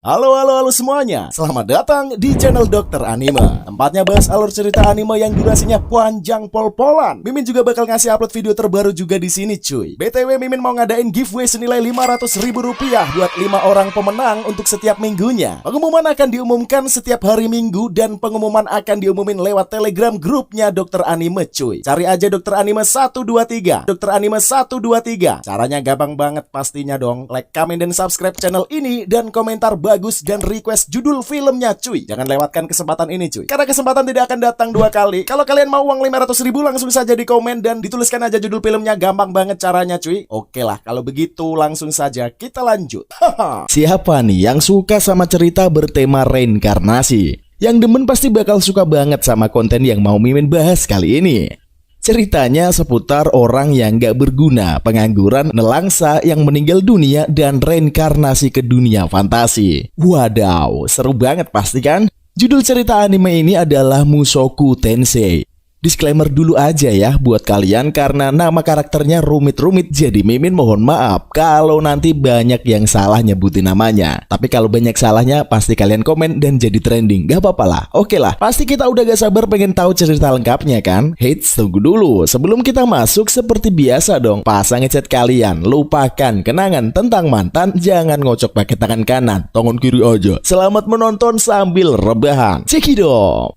Halo semuanya, selamat datang di channel Dokter Anime. Tempatnya bahas alur cerita anime yang durasinya panjang pol-polan. Mimin juga bakal ngasih upload video terbaru juga di sini cuy. BTW Mimin mau ngadain giveaway senilai Rp500.000 buat 5 orang pemenang untuk setiap minggunya. Pengumuman akan diumumkan setiap hari Minggu dan pengumuman akan diumumin lewat Telegram grupnya Dokter Anime cuy. Cari aja Dokter Anime 123, Dokter Anime 123. Caranya gampang banget pastinya dong. Like, komen, dan subscribe channel ini dan komentar bagus dan request judul filmnya cuy. Jangan lewatkan kesempatan ini cuy, karena kesempatan tidak akan datang 2 kali. Kalau kalian mau uang 500.000 langsung saja di komen dan dituliskan aja judul filmnya. Gampang banget caranya cuy. Oke lah, kalau begitu langsung saja kita lanjut. Siapa nih yang suka sama cerita bertema reinkarnasi? Yang demen pasti bakal suka banget sama konten yang mau Mimin bahas kali ini. Ceritanya seputar orang yang gak berguna, pengangguran, nelangsa yang meninggal dunia dan reinkarnasi ke dunia fantasi. Wadaw, seru banget pasti kan? Judul cerita anime ini adalah Mushoku Tensei. Disclaimer dulu aja ya buat kalian karena nama karakternya rumit-rumit, jadi Mimin mohon maaf kalau nanti banyak yang salah nyebutin namanya. Tapi kalau banyak salahnya pasti kalian komen dan jadi trending, gak apa-apa lah. Oke lah, pasti kita udah gak sabar pengen tahu cerita lengkapnya kan? Eits, tunggu dulu, sebelum kita masuk seperti biasa dong, pasang headset kalian, lupakan kenangan tentang mantan, jangan ngocok pakai tangan kanan, tangan kiri aja. Selamat menonton sambil rebahan, cekidot.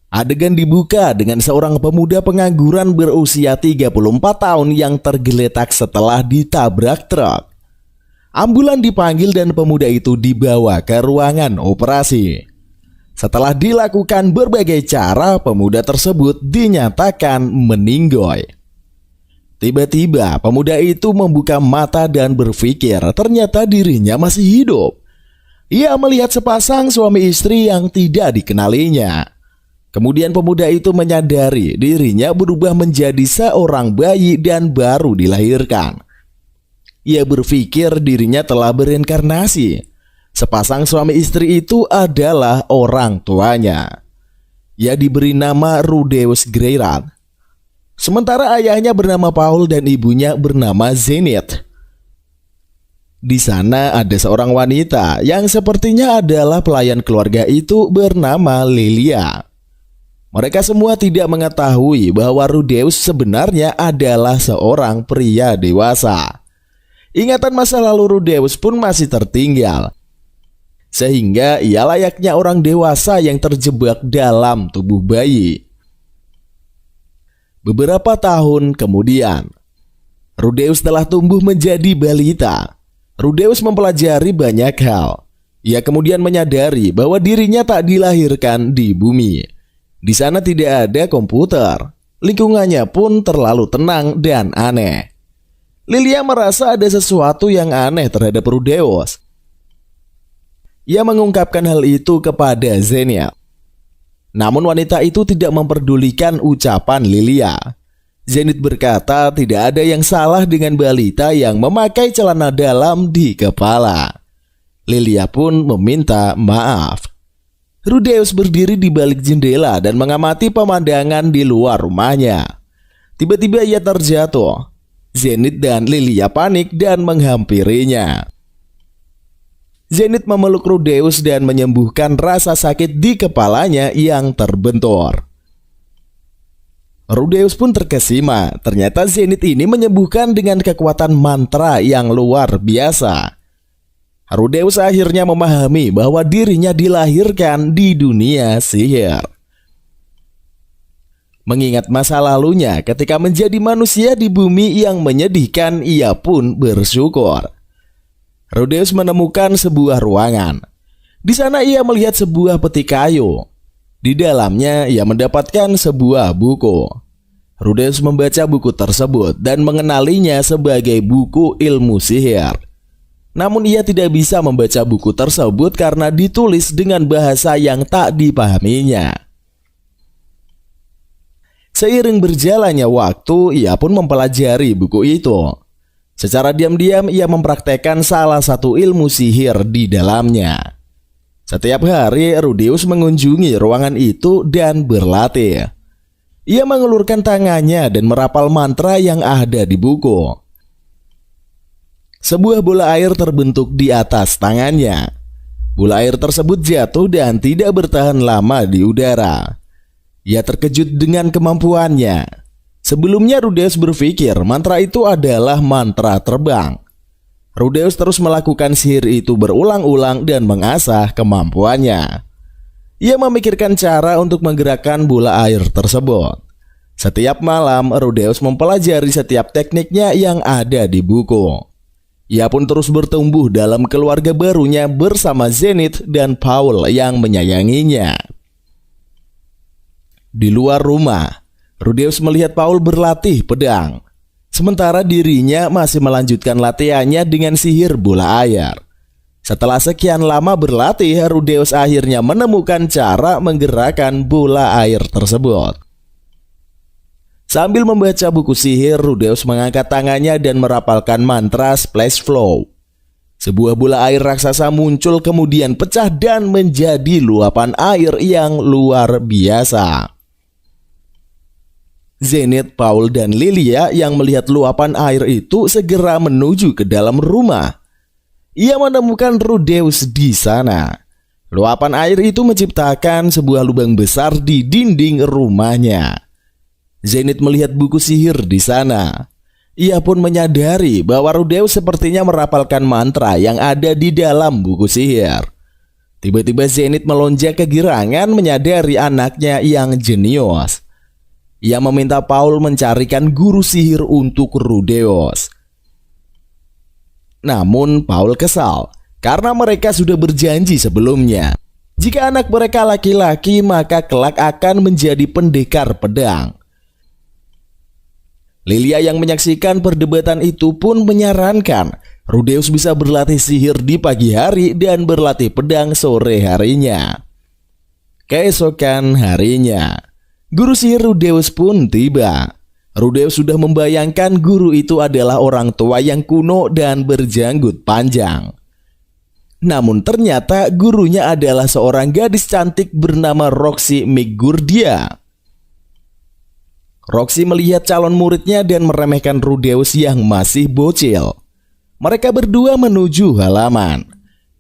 Adegan dibuka dengan seorang pemuda pengangguran berusia 34 tahun yang tergeletak setelah ditabrak truk. Ambulan dipanggil dan pemuda itu dibawa ke ruangan operasi. Setelah dilakukan berbagai cara, pemuda tersebut dinyatakan meninggoy. Tiba-tiba pemuda itu membuka mata dan berpikir ternyata dirinya masih hidup. Ia melihat sepasang suami istri yang tidak dikenalinya. Kemudian pemuda itu menyadari dirinya berubah menjadi seorang bayi dan baru dilahirkan. Ia berpikir dirinya telah bereinkarnasi. Sepasang suami istri itu adalah orang tuanya. Ia diberi nama Rudeus Greyrat. Sementara ayahnya bernama Paul dan ibunya bernama Zenith. Di sana ada seorang wanita yang sepertinya adalah pelayan keluarga itu bernama Lilia. Mereka semua tidak mengetahui bahwa Rudeus sebenarnya adalah seorang pria dewasa. Ingatan masa lalu Rudeus pun masih tertinggal, sehingga ia layaknya orang dewasa yang terjebak dalam tubuh bayi. Beberapa tahun kemudian, Rudeus telah tumbuh menjadi balita. Rudeus mempelajari banyak hal. Ia kemudian menyadari bahwa dirinya tak dilahirkan di bumi. Di sana tidak ada komputer, lingkungannya pun terlalu tenang dan aneh. Lilia merasa ada sesuatu yang aneh terhadap Rudeus. Ia mengungkapkan hal itu kepada Zenith. Namun wanita itu tidak memperdulikan ucapan Lilia. Zenith berkata tidak ada yang salah dengan balita yang memakai celana dalam di kepala. Lilia pun meminta maaf. Rudeus berdiri di balik jendela dan mengamati pemandangan di luar rumahnya. Tiba-tiba ia terjatuh. Zenith dan Lilia panik dan menghampirinya. Zenith memeluk Rudeus dan menyembuhkan rasa sakit di kepalanya yang terbentur. Rudeus pun terkesima. Ternyata Zenith ini menyembuhkan dengan kekuatan mantra yang luar biasa. Rudeus akhirnya memahami bahwa dirinya dilahirkan di dunia sihir. Mengingat masa lalunya ketika menjadi manusia di bumi yang menyedihkan, ia pun bersyukur. Rudeus menemukan sebuah ruangan. Di sana ia melihat sebuah peti kayu. Di dalamnya ia mendapatkan sebuah buku. Rudeus membaca buku tersebut dan mengenalinya sebagai buku ilmu sihir. Namun ia tidak bisa membaca buku tersebut karena ditulis dengan bahasa yang tak dipahaminya. Seiring berjalannya waktu, ia pun mempelajari buku itu. Secara diam-diam ia mempraktekkan salah satu ilmu sihir di dalamnya. Setiap hari Rudeus mengunjungi ruangan itu dan berlatih. Ia mengulurkan tangannya dan merapal mantra yang ada di buku. Sebuah bola air terbentuk di atas tangannya. Bola air tersebut jatuh dan tidak bertahan lama di udara. Ia terkejut dengan kemampuannya. Sebelumnya Rudeus berpikir mantra itu adalah mantra terbang. Rudeus terus melakukan sihir itu berulang-ulang dan mengasah kemampuannya. Ia memikirkan cara untuk menggerakkan bola air tersebut. Setiap malam Rudeus mempelajari setiap tekniknya yang ada di buku. Ia pun terus bertumbuh dalam keluarga barunya bersama Zenith dan Paul yang menyayanginya. Di luar rumah, Rudeus melihat Paul berlatih pedang, sementara dirinya masih melanjutkan latihannya dengan sihir bola air. Setelah sekian lama berlatih, Rudeus akhirnya menemukan cara menggerakkan bola air tersebut. Sambil membaca buku sihir, Rudeus mengangkat tangannya dan merapalkan mantra Splash Flow. Sebuah bola air raksasa muncul kemudian pecah dan menjadi luapan air yang luar biasa. Zenith, Paul, dan Lilia yang melihat luapan air itu segera menuju ke dalam rumah. Ia menemukan Rudeus di sana. Luapan air itu menciptakan sebuah lubang besar di dinding rumahnya. Zenith melihat buku sihir di sana. Ia pun menyadari bahwa Rudeus sepertinya merapalkan mantra yang ada di dalam buku sihir. Tiba-tiba Zenith melonjak kegirangan menyadari anaknya yang jenius. Ia meminta Paul mencarikan guru sihir untuk Rudeus. Namun Paul kesal karena mereka sudah berjanji sebelumnya. Jika anak mereka laki-laki, maka kelak akan menjadi pendekar pedang. Lilia yang menyaksikan perdebatan itu pun menyarankan Rudeus bisa berlatih sihir di pagi hari dan berlatih pedang sore harinya. Keesokan harinya, guru sihir Rudeus pun tiba. Rudeus sudah membayangkan guru itu adalah orang tua yang kuno dan berjanggut panjang. Namun ternyata gurunya adalah seorang gadis cantik bernama Roxy Migurdia. Roxy melihat calon muridnya dan meremehkan Rudeus yang masih bocil. Mereka berdua menuju halaman.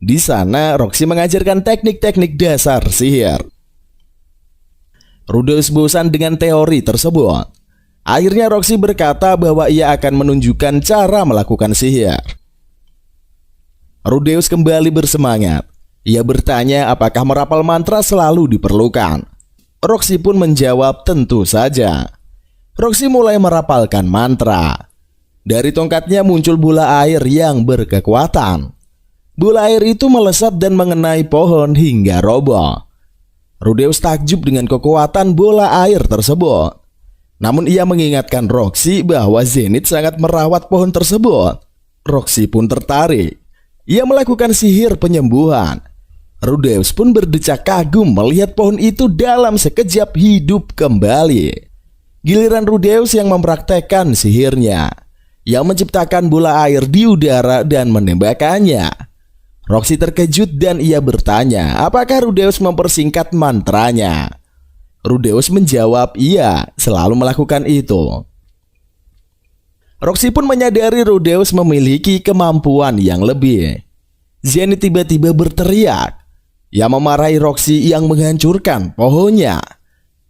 Di sana Roxy mengajarkan teknik-teknik dasar sihir. Rudeus bosan dengan teori tersebut. Akhirnya Roxy berkata bahwa ia akan menunjukkan cara melakukan sihir. Rudeus kembali bersemangat. Ia bertanya apakah merapal mantra selalu diperlukan. Roxy pun menjawab tentu saja. Roxy mulai merapalkan mantra. Dari tongkatnya muncul bola air yang berkekuatan. Bola air itu melesat dan mengenai pohon hingga roboh. Rudeus takjub dengan kekuatan bola air tersebut. Namun ia mengingatkan Roxy bahwa Zenith sangat merawat pohon tersebut. Roxy pun tertarik. Ia melakukan sihir penyembuhan. Rudeus pun berdecak kagum melihat pohon itu dalam sekejap hidup kembali. Giliran Rudeus yang mempraktekkan sihirnya. Yang menciptakan bola air di udara dan menembakkannya. Roxy terkejut dan ia bertanya apakah Rudeus mempersingkat mantranya. Rudeus menjawab iya, selalu melakukan itu. Roxy pun menyadari Rudeus memiliki kemampuan yang lebih. Zenith tiba-tiba berteriak. Ia memarahi Roxy yang menghancurkan pohonnya.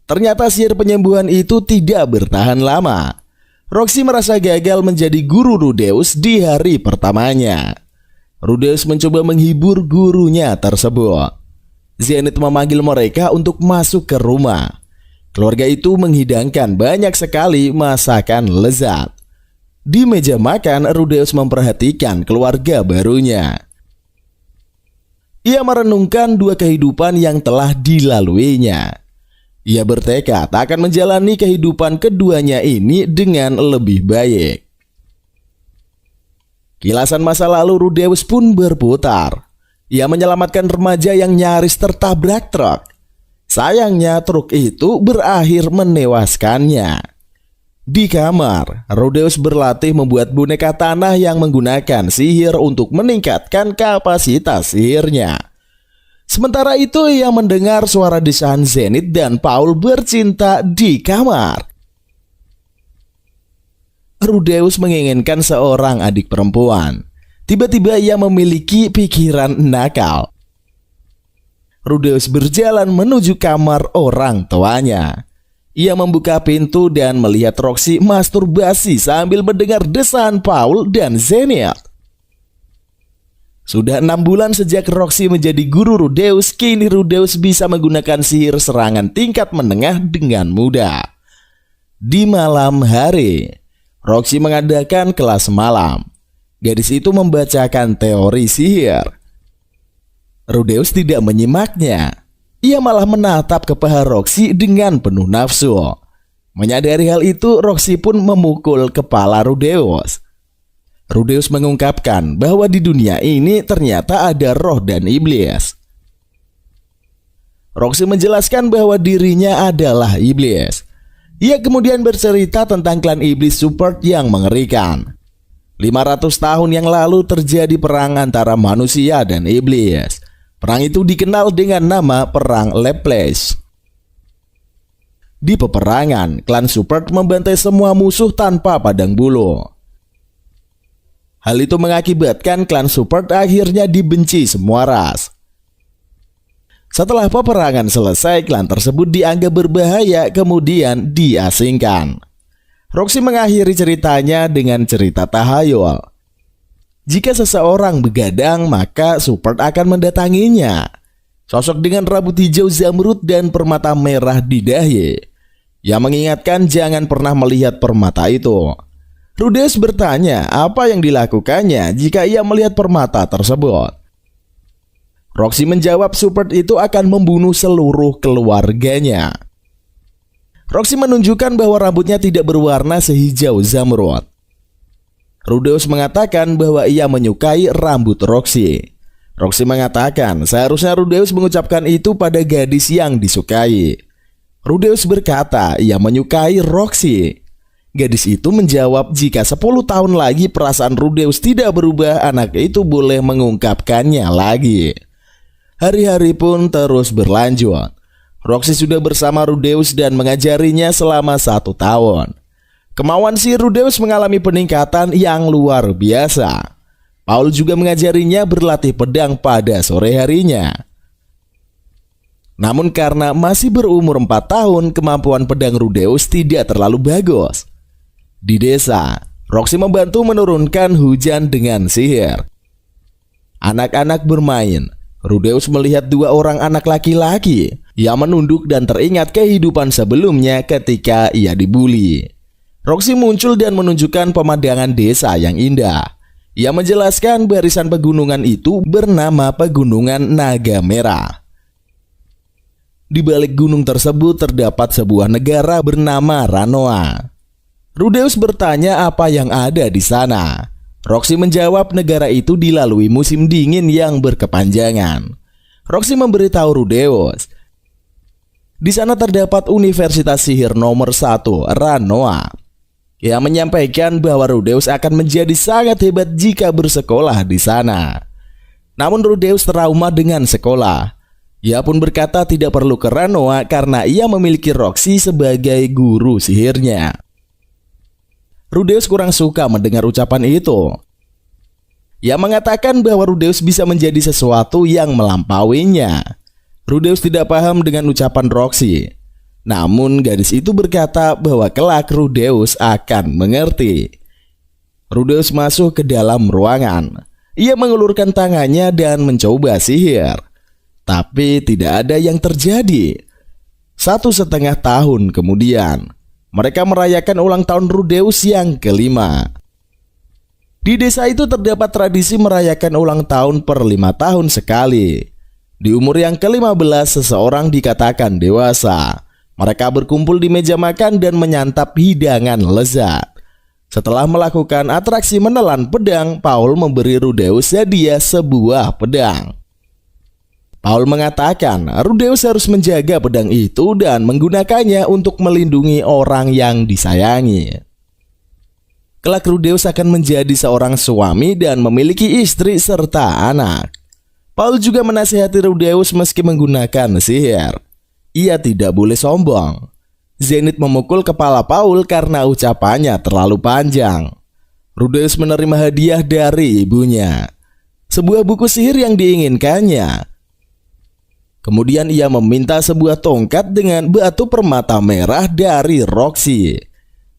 Ternyata sihir penyembuhan itu tidak bertahan lama. Roxy merasa gagal menjadi guru Rudeus di hari pertamanya. Rudeus mencoba menghibur gurunya tersebut. Zenith memanggil mereka untuk masuk ke rumah. Keluarga itu menghidangkan banyak sekali masakan lezat. Di meja makan, Rudeus memperhatikan keluarga barunya. Ia merenungkan dua kehidupan yang telah dilaluinya. Ia bertekad akan menjalani kehidupan keduanya ini dengan lebih baik. Kilasan masa lalu Rudeus pun berputar. Ia menyelamatkan remaja yang nyaris tertabrak truk. Sayangnya truk itu berakhir menewaskannya. Di kamar, Rudeus berlatih membuat boneka tanah yang menggunakan sihir untuk meningkatkan kapasitas sihirnya. Sementara itu ia mendengar suara desahan Zenith dan Paul bercinta di kamar. Rudeus menginginkan seorang adik perempuan. Tiba-tiba ia memiliki pikiran nakal. Rudeus berjalan menuju kamar orang tuanya. Ia membuka pintu dan melihat Roxy masturbasi sambil mendengar desahan Paul dan Zenith. Sudah 6 bulan sejak Roxy menjadi guru Rudeus, kini Rudeus bisa menggunakan sihir serangan tingkat menengah dengan mudah. Di malam hari, Roxy mengadakan kelas malam. Gadis itu membacakan teori sihir. Rudeus tidak menyimaknya. Ia malah menatap ke paha Roxy dengan penuh nafsu. Menyadari hal itu, Roxy pun memukul kepala Rudeus. Rudeus mengungkapkan bahwa di dunia ini ternyata ada roh dan iblis. Roxy menjelaskan bahwa dirinya adalah iblis. Ia kemudian bercerita tentang klan iblis support yang mengerikan. 500 tahun yang lalu terjadi perang antara manusia dan iblis. Perang itu dikenal dengan nama Perang Laplace. Di peperangan, klan support membantai semua musuh tanpa pandang bulu. Hal itu mengakibatkan klan support akhirnya dibenci semua ras. Setelah peperangan selesai, klan tersebut dianggap berbahaya kemudian diasingkan. Roxy mengakhiri ceritanya dengan cerita tahayul. Jika seseorang begadang, maka support akan mendatanginya. Sosok dengan rambut hijau zamrud dan permata merah di dahi. Ia mengingatkan jangan pernah melihat permata itu. Rudeus bertanya apa yang dilakukannya jika ia melihat permata tersebut. Roxy menjawab support itu akan membunuh seluruh keluarganya. Roxy menunjukkan bahwa rambutnya tidak berwarna sehijau zamrud. Rudeus mengatakan bahwa ia menyukai rambut Roxy. Roxy mengatakan seharusnya Rudeus mengucapkan itu pada gadis yang disukai. Rudeus berkata ia menyukai Roxy. Gadis itu menjawab jika 10 tahun lagi perasaan Rudeus tidak berubah, anak itu boleh mengungkapkannya lagi. Hari-hari pun terus berlanjut. Roxy sudah bersama Rudeus dan mengajarinya selama 1 tahun. Kemauan si Rudeus mengalami peningkatan yang luar biasa. Paul juga mengajarinya berlatih pedang pada sore harinya. Namun karena masih berumur 4 tahun, kemampuan pedang Rudeus tidak terlalu bagus. Di desa, Roxy membantu menurunkan hujan dengan sihir. Anak-anak bermain. Rudeus melihat 2 orang anak laki-laki. Ia menunduk dan teringat kehidupan sebelumnya ketika ia dibuli. Roxy muncul dan menunjukkan pemandangan desa yang indah. Ia menjelaskan barisan pegunungan itu bernama Pegunungan Naga Merah. Di balik gunung tersebut terdapat sebuah negara bernama Ranoa. Rudeus bertanya apa yang ada di sana. Roxy menjawab negara itu dilalui musim dingin yang berkepanjangan. Roxy memberitahu Rudeus, di sana terdapat Universitas Sihir nomor 1 Ranoa. Ia menyampaikan bahwa Rudeus akan menjadi sangat hebat jika bersekolah di sana. Namun Rudeus trauma dengan sekolah. Ia pun berkata tidak perlu ke Ranoa karena ia memiliki Roxy sebagai guru sihirnya. Rudeus kurang suka mendengar ucapan itu. Ia mengatakan bahwa Rudeus bisa menjadi sesuatu yang melampauinya. Rudeus tidak paham dengan ucapan Roxy. Namun gadis itu berkata bahwa kelak Rudeus akan mengerti. Rudeus masuk ke dalam ruangan. Ia mengulurkan tangannya dan mencoba sihir. Tapi tidak ada yang terjadi. 1,5 tahun kemudian, mereka merayakan ulang tahun Rudeus yang ke-5. Di desa itu terdapat tradisi merayakan ulang tahun per 5 tahun sekali. Di umur yang ke-15 seseorang dikatakan dewasa. Mereka berkumpul di meja makan dan menyantap hidangan lezat. Setelah melakukan atraksi menelan pedang, Paul memberi Rudeus hadiah sebuah pedang. Paul mengatakan Rudeus harus menjaga pedang itu dan menggunakannya untuk melindungi orang yang disayangi. Kelak Rudeus akan menjadi seorang suami dan memiliki istri serta anak. Paul juga menasihati Rudeus meski menggunakan sihir. Ia tidak boleh sombong. Zenith memukul kepala Paul karena ucapannya terlalu panjang. Rudeus menerima hadiah dari ibunya, sebuah buku sihir yang diinginkannya. Kemudian ia meminta sebuah tongkat dengan batu permata merah dari Roxy.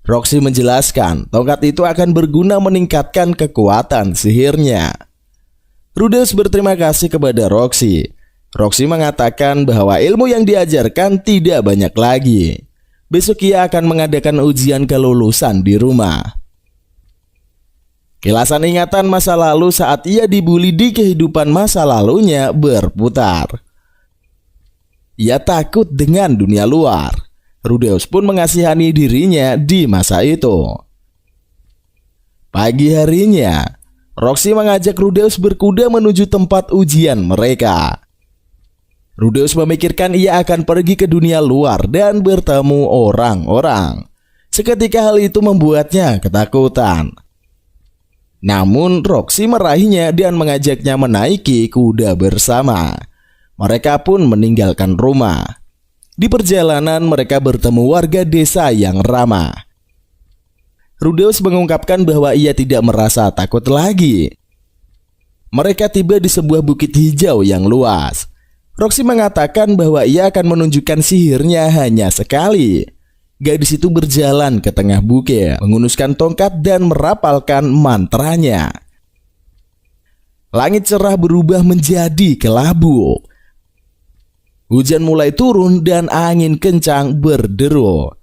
Roxy menjelaskan tongkat itu akan berguna meningkatkan kekuatan sihirnya. Rudeus berterima kasih kepada Roxy. Roxy mengatakan bahwa ilmu yang diajarkan tidak banyak lagi. Besok ia akan mengadakan ujian kelulusan di rumah. Kilasan ingatan masa lalu saat ia dibully di kehidupan masa lalunya berputar. Ia takut dengan dunia luar. Rudeus pun mengasihani dirinya di masa itu. Pagi harinya, Roxy mengajak Rudeus berkuda menuju tempat ujian mereka. Rudeus memikirkan ia akan pergi ke dunia luar dan bertemu orang-orang. Seketika hal itu membuatnya ketakutan. Namun Roxy meraihnya dan mengajaknya menaiki kuda bersama. Mereka pun meninggalkan rumah. Di perjalanan mereka bertemu warga desa yang ramah. Rudeus mengungkapkan bahwa ia tidak merasa takut lagi. Mereka tiba di sebuah bukit hijau yang luas. Roxy mengatakan bahwa ia akan menunjukkan sihirnya hanya sekali. Gadis itu berjalan ke tengah bukit, menghunuskan tongkat dan merapalkan mantranya. Langit cerah berubah menjadi kelabu. Hujan mulai turun dan angin kencang berderu.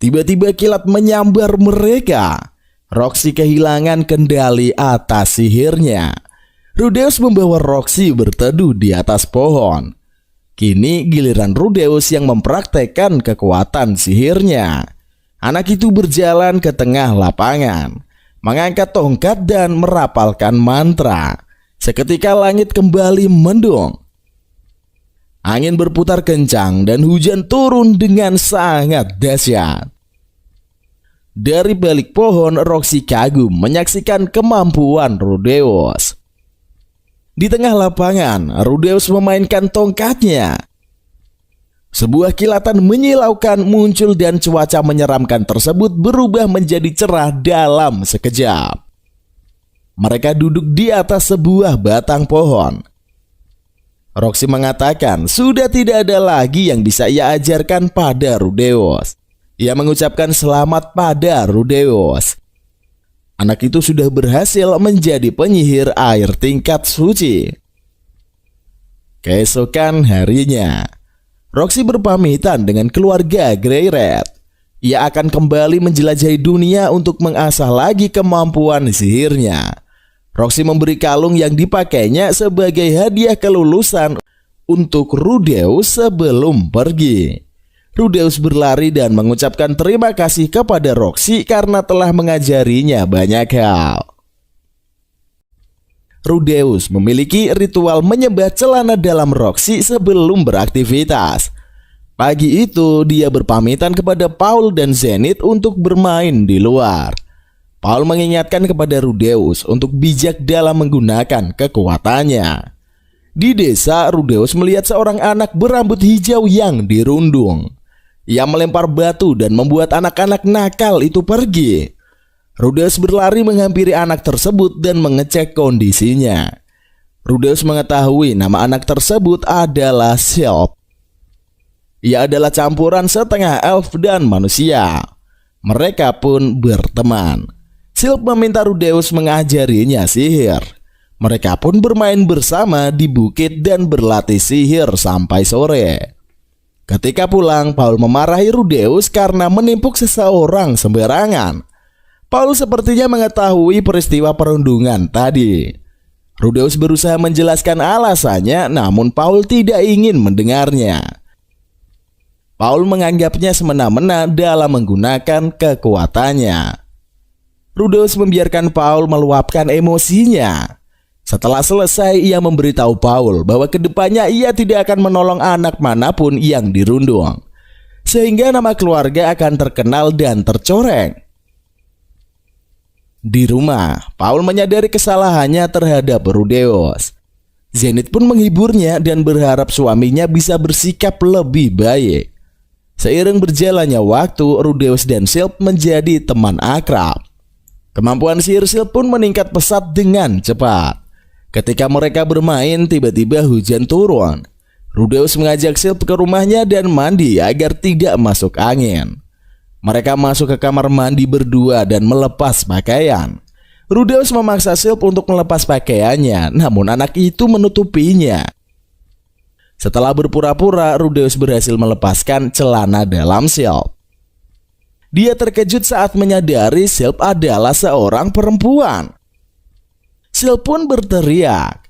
Tiba-tiba kilat menyambar mereka. Roxy kehilangan kendali atas sihirnya. Rudeus membawa Roxy berteduh di atas pohon. Kini giliran Rudeus yang mempraktekkan kekuatan sihirnya. Anak itu berjalan ke tengah lapangan, mengangkat tongkat dan merapalkan mantra. Seketika langit kembali mendung. Angin berputar kencang dan hujan turun dengan sangat dahsyat. Dari balik pohon, Roxy kagum menyaksikan kemampuan Rudeus. Di tengah lapangan, Rudeus memainkan tongkatnya. Sebuah kilatan menyilaukan muncul dan cuaca menyeramkan tersebut berubah menjadi cerah dalam sekejap. Mereka duduk di atas sebuah batang pohon. Roxy mengatakan sudah tidak ada lagi yang bisa ia ajarkan pada Rudeus. Ia mengucapkan selamat pada Rudeus. Anak itu sudah berhasil menjadi penyihir air tingkat suci. Keesokan harinya, Roxy berpamitan dengan keluarga Grey Red. Ia akan kembali menjelajahi dunia untuk mengasah lagi kemampuan sihirnya. Roxy memberi kalung yang dipakainya sebagai hadiah kelulusan untuk Rudeus sebelum pergi. Rudeus berlari dan mengucapkan terima kasih kepada Roxy karena telah mengajarinya banyak hal. Rudeus memiliki ritual menyembah celana dalam Roxy sebelum beraktivitas. Pagi itu dia berpamitan kepada Paul dan Zenith untuk bermain di luar. Paul mengingatkan kepada Rudeus untuk bijak dalam menggunakan kekuatannya. Di desa, Rudeus melihat seorang anak berambut hijau yang dirundung. Ia melempar batu dan membuat anak-anak nakal itu pergi. Rudeus berlari menghampiri anak tersebut dan mengecek kondisinya. Rudeus mengetahui nama anak tersebut adalah Sylph. Ia adalah campuran setengah elf dan manusia. Mereka pun berteman. Sylph meminta Rudeus mengajarinya sihir. Mereka pun bermain bersama di bukit dan berlatih sihir sampai sore. Ketika pulang, Paul memarahi Rudeus karena menimpuk seseorang sembarangan. Paul sepertinya mengetahui peristiwa perundungan tadi. Rudeus berusaha menjelaskan alasannya, namun Paul tidak ingin mendengarnya. Paul menganggapnya semena-mena dalam menggunakan kekuatannya. Rudeus membiarkan Paul meluapkan emosinya. Setelah selesai, ia memberitahu Paul bahwa kedepannya ia tidak akan menolong anak manapun yang dirundung, sehingga nama keluarga akan terkenal dan tercoreng. Di rumah, Paul menyadari kesalahannya terhadap Rudeus. Zenith pun menghiburnya dan berharap suaminya bisa bersikap lebih baik. Seiring berjalannya waktu, Rudeus dan Sylph menjadi teman akrab. Kemampuan sihir Sylph pun meningkat pesat dengan cepat. Ketika mereka bermain, tiba-tiba hujan turun. Rudeus mengajak Silp ke rumahnya dan mandi agar tidak masuk angin. Mereka masuk ke kamar mandi berdua dan melepas pakaian. Rudeus memaksa Silp untuk melepas pakaiannya, namun anak itu menutupinya. Setelah berpura-pura, Rudeus berhasil melepaskan celana dalam Silp. Dia terkejut saat menyadari Silp adalah seorang perempuan. Silp pun berteriak.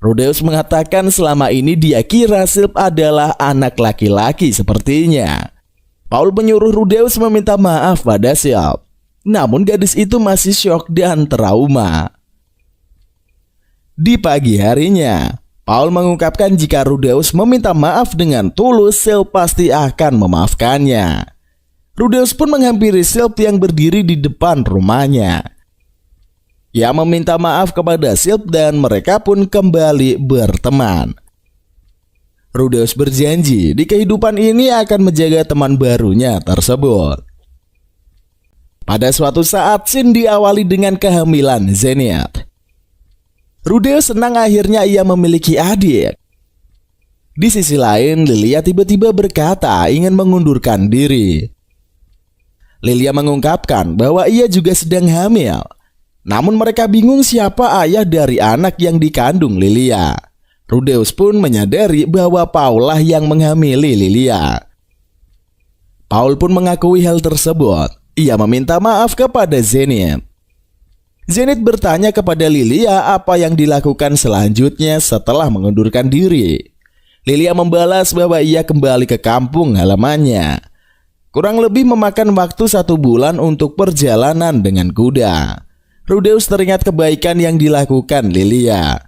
Rudeus mengatakan selama ini dia kira Silp adalah anak laki-laki sepertinya. Paul menyuruh Rudeus meminta maaf pada Silp. Namun gadis itu masih syok dan trauma. Di pagi harinya, Paul mengungkapkan jika Rudeus meminta maaf dengan tulus, Silp pasti akan memaafkannya. Rudeus pun menghampiri Silp yang berdiri di depan rumahnya. Ia meminta maaf kepada Silp dan mereka pun kembali berteman. Rudeus berjanji di kehidupan ini akan menjaga teman barunya tersebut. Pada suatu saat, scene diawali dengan kehamilan Zenith. Rudeus senang akhirnya ia memiliki adik. Di sisi lain, Lilia tiba-tiba berkata ingin mengundurkan diri. Lilia mengungkapkan bahwa ia juga sedang hamil. Namun mereka bingung siapa ayah dari anak yang dikandung Lilia. Rudeus pun menyadari bahwa Paul lah yang menghamili Lilia. Paul pun mengakui hal tersebut. Ia meminta maaf kepada Zenith. Zenith bertanya kepada Lilia apa yang dilakukan selanjutnya setelah mengundurkan diri. Lilia membalas bahwa ia kembali ke kampung halamannya. Kurang lebih memakan waktu 1 bulan untuk perjalanan dengan kuda. Rudeus teringat kebaikan yang dilakukan Lilia.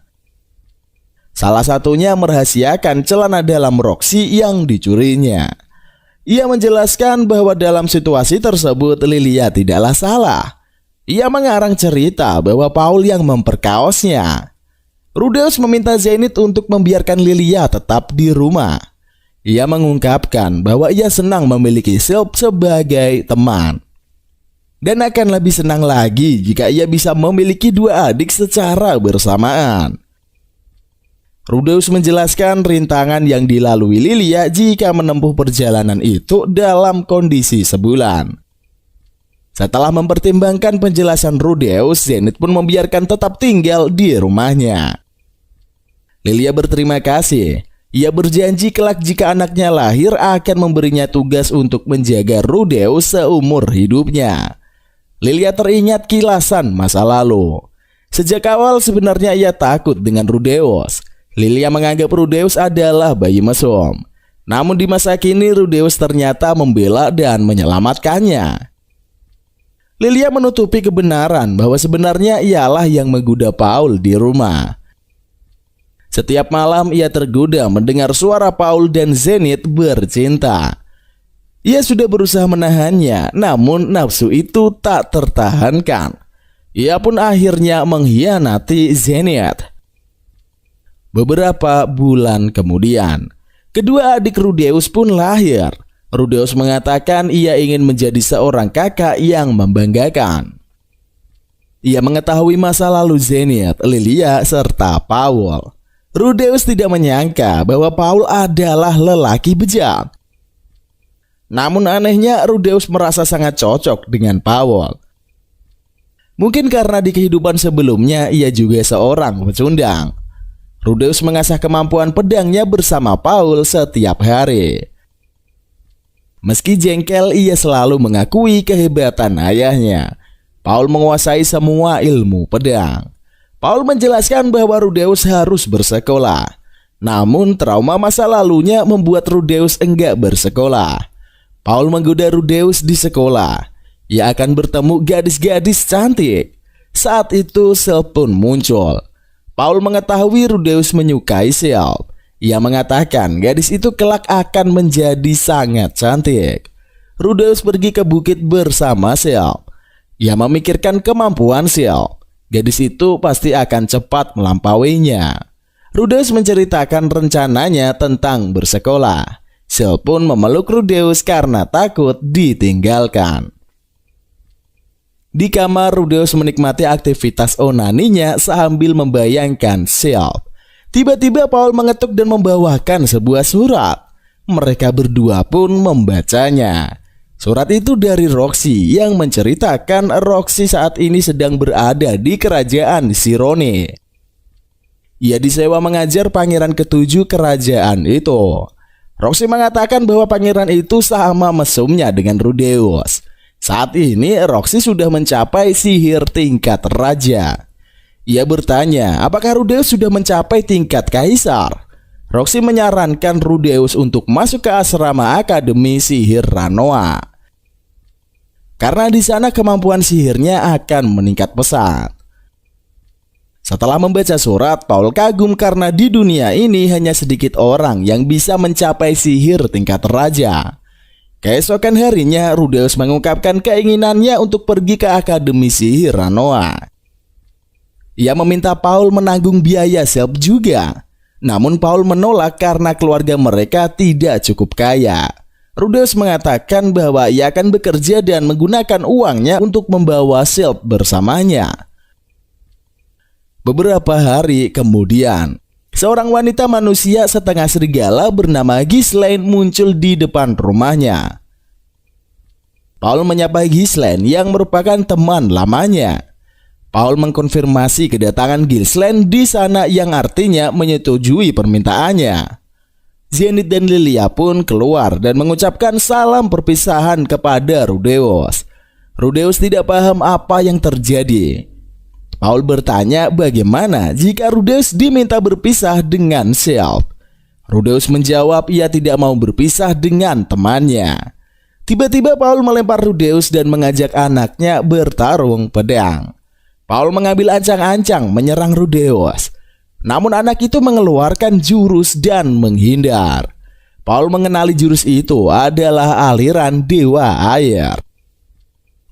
Salah satunya merahasiakan celana dalam Roxy yang dicurinya. Ia menjelaskan bahwa dalam situasi tersebut Lilia tidaklah salah. Ia mengarang cerita bahwa Paul yang memperkaosnya. Rudeus meminta Zenith untuk membiarkan Lilia tetap di rumah. Ia mengungkapkan bahwa ia senang memiliki Silp sebagai teman. Dan akan lebih senang lagi jika ia bisa memiliki 2 adik secara bersamaan. Rudeus menjelaskan rintangan yang dilalui Lilia jika menempuh perjalanan itu dalam kondisi sebulan. Setelah mempertimbangkan penjelasan Rudeus, Zenith pun membiarkan tetap tinggal di rumahnya. Lilia berterima kasih. Ia berjanji kelak jika anaknya lahir akan memberinya tugas untuk menjaga Rudeus seumur hidupnya. Lilia teringat kilasan masa lalu. Sejak awal sebenarnya ia takut dengan Rudeus. Lilia menganggap Rudeus adalah bayi mesum. Namun di masa kini Rudeus ternyata membela dan menyelamatkannya. Lilia menutupi kebenaran bahwa sebenarnya ialah yang menggoda Paul di rumah. Setiap malam ia tergoda mendengar suara Paul dan Zenith bercinta. Ia sudah berusaha menahannya, namun nafsu itu tak tertahankan. Ia pun akhirnya mengkhianati Zenith. Beberapa bulan kemudian, kedua adik Rudeus pun lahir. Rudeus mengatakan ia ingin menjadi seorang kakak yang membanggakan. Ia mengetahui masa lalu Zenith, Lilia, serta Paul. Rudeus tidak menyangka bahwa Paul adalah lelaki bejat. Namun anehnya Rudeus merasa sangat cocok dengan Paul. Mungkin karena di kehidupan sebelumnya ia juga seorang pecundang. Rudeus mengasah kemampuan pedangnya bersama Paul setiap hari. Meski jengkel, ia selalu mengakui kehebatan ayahnya. Paul menguasai semua ilmu pedang. Paul menjelaskan bahwa Rudeus harus bersekolah. Namun trauma masa lalunya membuat Rudeus enggak bersekolah. Paul menggoda Rudeus di sekolah. Ia akan bertemu gadis-gadis cantik. Saat itu Silp pun muncul. Paul mengetahui Rudeus menyukai Silp. Ia mengatakan gadis itu kelak akan menjadi sangat cantik. Rudeus pergi ke bukit bersama Silp. Ia memikirkan kemampuan Silp. Gadis itu pasti akan cepat melampauinya. Rudeus menceritakan rencananya tentang bersekolah. Silp pun memeluk Rudeus karena takut ditinggalkan. Di kamar, Rudeus menikmati aktivitas onaninya sambil membayangkan Silp. Tiba-tiba Paul mengetuk dan membawakan sebuah surat. Mereka berdua pun membacanya. Surat itu dari Roxy yang menceritakan Roxy saat ini sedang berada di kerajaan Sirone. Ia disewa mengajar pangeran ketujuh kerajaan itu. Roxy mengatakan bahwa pangeran itu sama mesumnya dengan Rudeus. Saat ini Roxy sudah mencapai sihir tingkat raja. Ia bertanya, apakah Rudeus sudah mencapai tingkat kaisar? Roxy menyarankan Rudeus untuk masuk ke asrama Akademi Sihir Ranoa, karena di sana kemampuan sihirnya akan meningkat pesat. Setelah membaca surat, Paul kagum karena di dunia ini hanya sedikit orang yang bisa mencapai sihir tingkat raja. Keesokan harinya, Rudeus mengungkapkan keinginannya untuk pergi ke Akademi Sihir Ranoa. Ia meminta Paul menanggung biaya self juga. Namun Paul menolak karena keluarga mereka tidak cukup kaya. Rudeus mengatakan bahwa ia akan bekerja dan menggunakan uangnya untuk membawa self bersamanya. Beberapa hari kemudian, seorang wanita manusia setengah serigala bernama Ghislaine muncul di depan rumahnya. Paul menyapa Ghislaine yang merupakan teman lamanya. Paul mengkonfirmasi kedatangan Ghislaine di sana yang artinya menyetujui permintaannya. Zenith dan Lilia pun keluar dan mengucapkan salam perpisahan kepada Rudeus. Rudeus tidak paham apa yang terjadi. Paul bertanya bagaimana jika Rudeus diminta berpisah dengan Self. Rudeus menjawab ia tidak mau berpisah dengan temannya. Tiba-tiba Paul melempar Rudeus dan mengajak anaknya bertarung pedang. Paul mengambil ancang-ancang menyerang Rudeus. Namun anak itu mengeluarkan jurus dan menghindar. Paul mengenali jurus itu adalah aliran dewa air.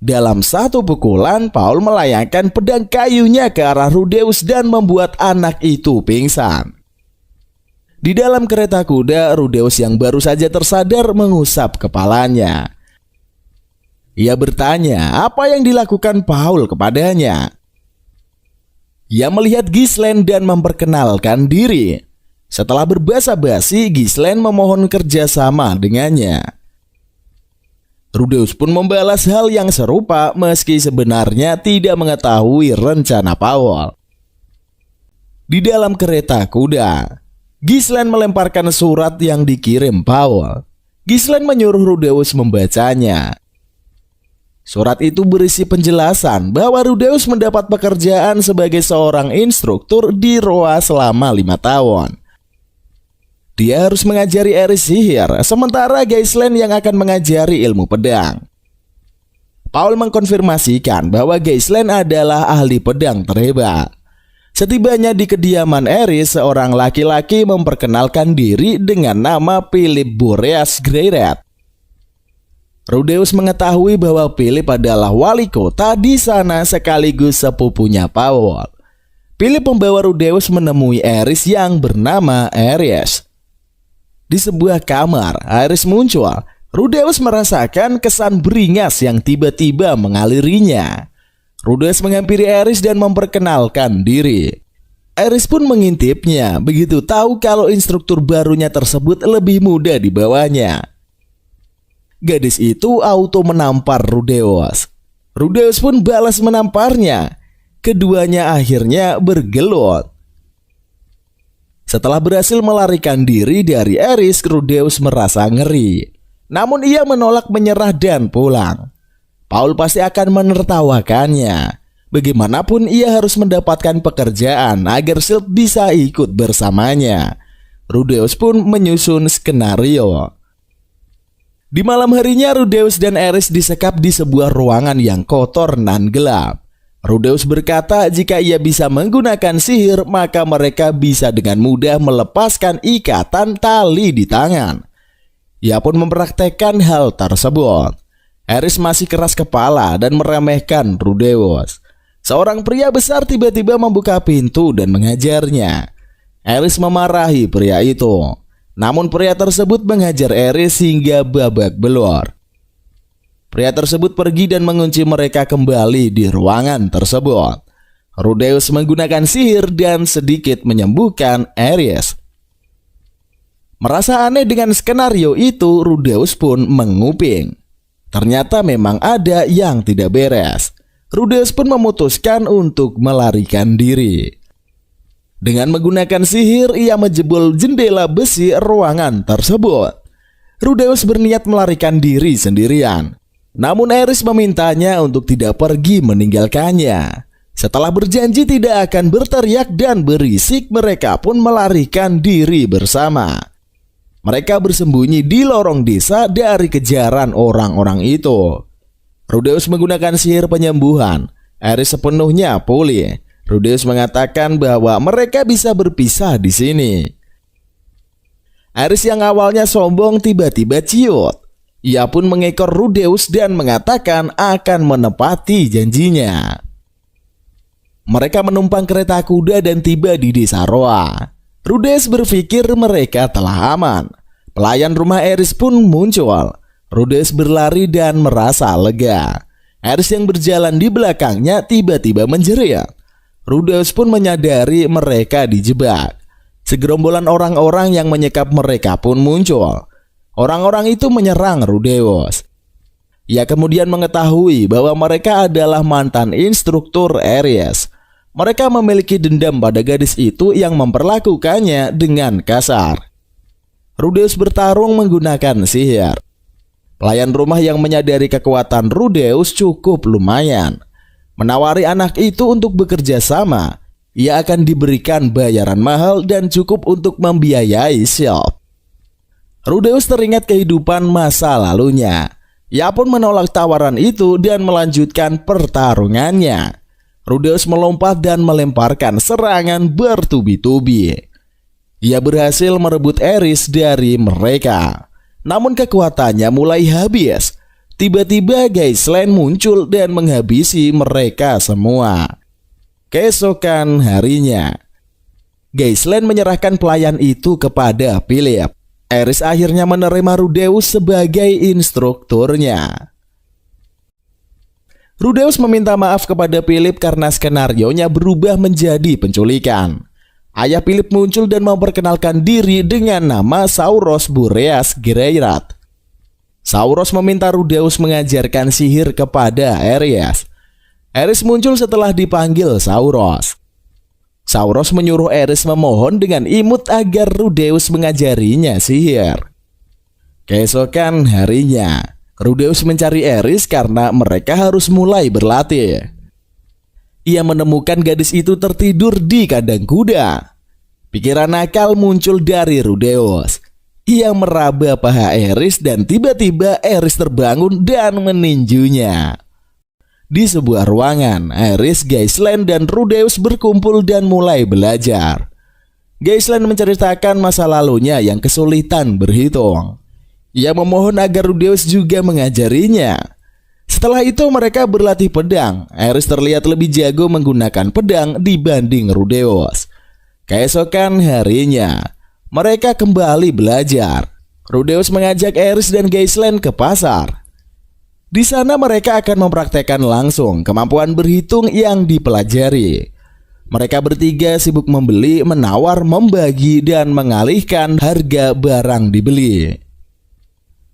Dalam satu pukulan, Paul melayangkan pedang kayunya ke arah Rudeus dan membuat anak itu pingsan. Di dalam kereta kuda, Rudeus yang baru saja tersadar mengusap kepalanya. Ia bertanya apa yang dilakukan Paul kepadanya. Ia melihat Ghislaine dan memperkenalkan diri. Setelah berbasa-basi, Ghislaine memohon kerjasama dengannya. Rudeus pun membalas hal yang serupa meski sebenarnya tidak mengetahui rencana Paul. Di dalam kereta kuda, Ghislaine melemparkan surat yang dikirim Paul. Ghislaine menyuruh Rudeus membacanya. Surat itu berisi penjelasan bahwa Rudeus mendapat pekerjaan sebagai seorang instruktur di Roa selama 5 tahun. Dia harus mengajari Eris sihir, sementara Ghislaine yang akan mengajari ilmu pedang. Paul mengkonfirmasikan bahwa Ghislaine adalah ahli pedang terhebat. Setibanya di kediaman Eris, seorang laki-laki memperkenalkan diri dengan nama Philip Boreas Greyrat. Rudeus mengetahui bahwa Philip adalah wali kota di sana sekaligus sepupunya Paul. Philip membawa Rudeus menemui Eris yang bernama Ares. Di sebuah kamar, Ares muncul. Rudeus merasakan kesan beringas yang tiba-tiba mengalirinya. Rudeus menghampiri Ares dan memperkenalkan diri. Ares pun mengintipnya, begitu tahu kalau instruktur barunya tersebut lebih muda di bawahnya. Gadis itu auto menampar Rudeus. Rudeus pun balas menamparnya. Keduanya akhirnya bergelut. Setelah berhasil melarikan diri dari Eris, Rudeus merasa ngeri. Namun ia menolak menyerah dan pulang. Paul pasti akan menertawakannya. Bagaimanapun ia harus mendapatkan pekerjaan agar Silk bisa ikut bersamanya. Rudeus pun menyusun skenario. Di malam harinya, Rudeus dan Eris disekap di sebuah ruangan yang kotor dan gelap. Rudeus berkata jika ia bisa menggunakan sihir, maka mereka bisa dengan mudah melepaskan ikatan tali di tangan. Ia pun mempraktekkan hal tersebut. Eris masih keras kepala dan meremehkan Rudeus. Seorang pria besar tiba-tiba membuka pintu dan mengajarnya. Eris memarahi pria itu. Namun pria tersebut menghajar Eris hingga babak belur. Pria tersebut pergi dan mengunci mereka kembali di ruangan tersebut. Rudeus menggunakan sihir dan sedikit menyembuhkan Ares. Merasa aneh dengan skenario itu, Rudeus pun menguping. Ternyata memang ada yang tidak beres. Rudeus pun memutuskan untuk melarikan diri. Dengan menggunakan sihir, ia menjebol jendela besi ruangan tersebut. Rudeus berniat melarikan diri sendirian. Namun Ares memintanya untuk tidak pergi meninggalkannya. Setelah berjanji tidak akan berteriak dan berisik, mereka pun melarikan diri bersama. Mereka bersembunyi di lorong desa dari kejaran orang-orang itu. Rudeus menggunakan sihir penyembuhan. Ares sepenuhnya pulih. Rudeus mengatakan bahwa mereka bisa berpisah di sini. Ares yang awalnya sombong tiba-tiba ciut. Ia pun mengekor Rudeus dan mengatakan akan menepati janjinya. Mereka menumpang kereta kuda dan tiba di desa Roa. Rudeus berpikir mereka telah aman. Pelayan rumah Ares pun muncul. Rudeus berlari dan merasa lega. Ares yang berjalan di belakangnya tiba-tiba menjerit. Rudeus pun menyadari mereka dijebak. Segerombolan orang-orang yang menyekap mereka pun muncul. Orang-orang itu menyerang Rudeus. Ia kemudian mengetahui bahwa mereka adalah mantan instruktur Ares. Mereka memiliki dendam pada gadis itu yang memperlakukannya dengan kasar. Rudeus bertarung menggunakan sihir. Pelayan rumah yang menyadari kekuatan Rudeus cukup lumayan. Menawari anak itu untuk bekerja sama. Ia akan diberikan bayaran mahal dan cukup untuk membiayai Sylph. Rudeus teringat kehidupan masa lalunya. Ia pun menolak tawaran itu dan melanjutkan pertarungannya. Rudeus melompat dan melemparkan serangan bertubi-tubi. Ia berhasil merebut Ares dari mereka. Namun kekuatannya mulai habis. Tiba-tiba Ghislaine muncul dan menghabisi mereka semua. Keesokan harinya, Ghislaine menyerahkan pelayan itu kepada Philip. Ares akhirnya menerima Rudeus sebagai instrukturnya. Rudeus meminta maaf kepada Philip karena skenarionya berubah menjadi penculikan. Ayah Philip muncul dan memperkenalkan diri dengan nama Sauros Boreas Greirat. Sauros meminta Rudeus mengajarkan sihir kepada Ares. Ares muncul setelah dipanggil Sauros. Sauros menyuruh Ares memohon dengan imut agar Rudeus mengajarinya sihir. Keesokan harinya, Rudeus mencari Ares karena mereka harus mulai berlatih. Ia menemukan gadis itu tertidur di kandang kuda. Pikiran nakal muncul dari Rudeus. Ia meraba paha Ares dan tiba-tiba Ares terbangun dan meninjunya. Di sebuah ruangan, Ares, Ghislaine, dan Rudeus berkumpul dan mulai belajar. Ghislaine menceritakan masa lalunya yang kesulitan berhitung. Ia memohon agar Rudeus juga mengajarinya. Setelah itu mereka berlatih pedang. Ares terlihat lebih jago menggunakan pedang dibanding Rudeus. Keesokan harinya, mereka kembali belajar. Rudeus mengajak Ares dan Ghislaine ke pasar. Di sana mereka akan mempraktekkan langsung kemampuan berhitung yang dipelajari. Mereka bertiga sibuk membeli, menawar, membagi, dan mengalihkan harga barang dibeli.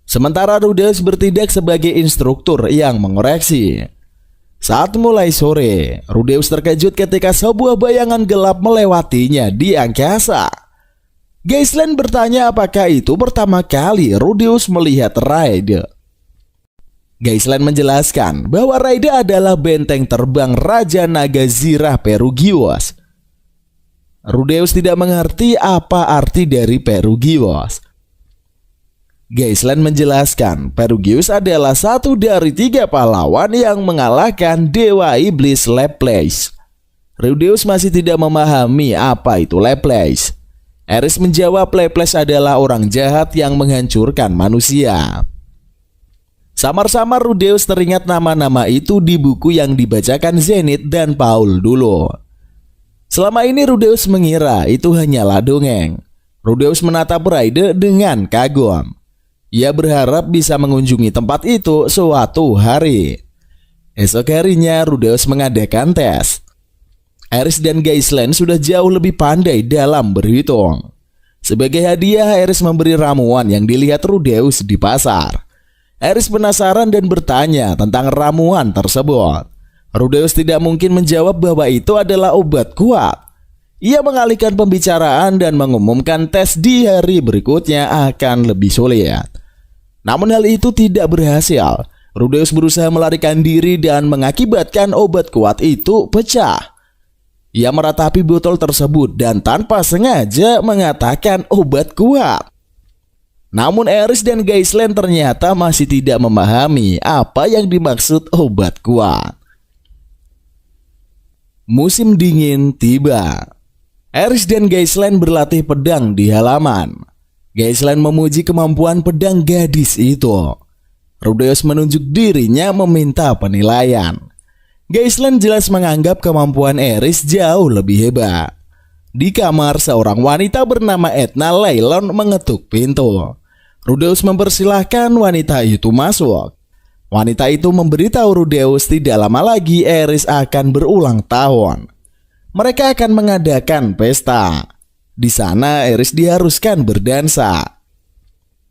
Sementara Rudeus bertindak sebagai instruktur yang mengoreksi. Saat mulai sore, Rudeus terkejut ketika sebuah bayangan gelap melewatinya di angkasa. Ghislaine bertanya apakah itu pertama kali Rudeus melihat Raide. Ghislaine menjelaskan bahwa Raide adalah benteng terbang Raja Naga Zirah Perugios. Rudeus tidak mengerti apa arti dari Perugios. Ghislaine menjelaskan Perugios adalah satu dari 3 pahlawan yang mengalahkan Dewa Iblis Laplace. Rudeus masih tidak memahami apa itu Laplace. Ares menjawab Laplace adalah orang jahat yang menghancurkan manusia. Samar-samar Rudeus teringat nama-nama itu di buku yang dibacakan Zenith dan Paul dulu. Selama ini Rudeus mengira itu hanyalah dongeng. Rudeus menatap Raide dengan kagum. Ia berharap bisa mengunjungi tempat itu suatu hari. Esok harinya Rudeus mengadakan tes. Aries dan Ghislaine sudah jauh lebih pandai dalam berhitung. Sebagai hadiah, Aries memberi ramuan yang dilihat Rudeus di pasar. Aries penasaran dan bertanya tentang ramuan tersebut. Rudeus tidak mungkin menjawab bahwa itu adalah obat kuat. Ia mengalihkan pembicaraan dan mengumumkan tes di hari berikutnya akan lebih sulit. Namun hal itu tidak berhasil. Rudeus berusaha melarikan diri dan mengakibatkan obat kuat itu pecah. Ia meratapi botol tersebut dan tanpa sengaja mengatakan obat kuat. Namun Aries dan Ghislaine ternyata masih tidak memahami apa yang dimaksud obat kuat. Musim dingin tiba. Aries dan Ghislaine berlatih pedang di halaman. Ghislaine memuji kemampuan pedang gadis itu. Rudeus menunjuk dirinya meminta penilaian. Ghislaine jelas menganggap kemampuan Aries jauh lebih hebat. Di kamar, seorang wanita bernama Edna Laylon mengetuk pintu. Rudeus mempersilahkan wanita itu masuk. Wanita itu memberitahu Rudeus tidak lama lagi Aries akan berulang tahun. Mereka akan mengadakan pesta. Di sana Aries diharuskan berdansa.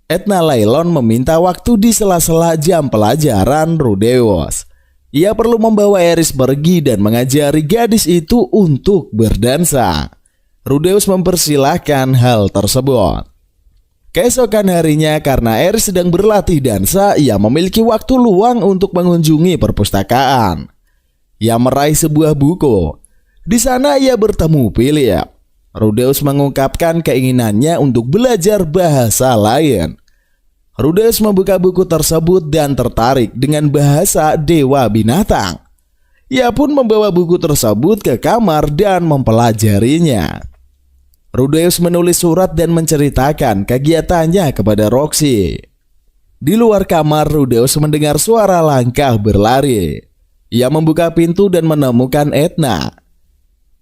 Edna Laylon meminta waktu di sela-sela jam pelajaran Rudeus. Ia perlu membawa Aries pergi dan mengajari gadis itu untuk berdansa. Rudeus mempersilahkan hal tersebut. Keesokan harinya, karena Aries sedang berlatih dansa, ia memiliki waktu luang untuk mengunjungi perpustakaan. Ia meraih sebuah buku. Di sana ia bertemu Philip. Rudeus mengungkapkan keinginannya untuk belajar bahasa lain. Rudeus membuka buku tersebut dan tertarik dengan bahasa dewa binatang. Ia pun membawa buku tersebut ke kamar dan mempelajarinya. Rudeus menulis surat dan menceritakan kegiatannya kepada Roxy. Di luar kamar, Rudeus mendengar suara langkah berlari. Ia membuka pintu dan menemukan Edna.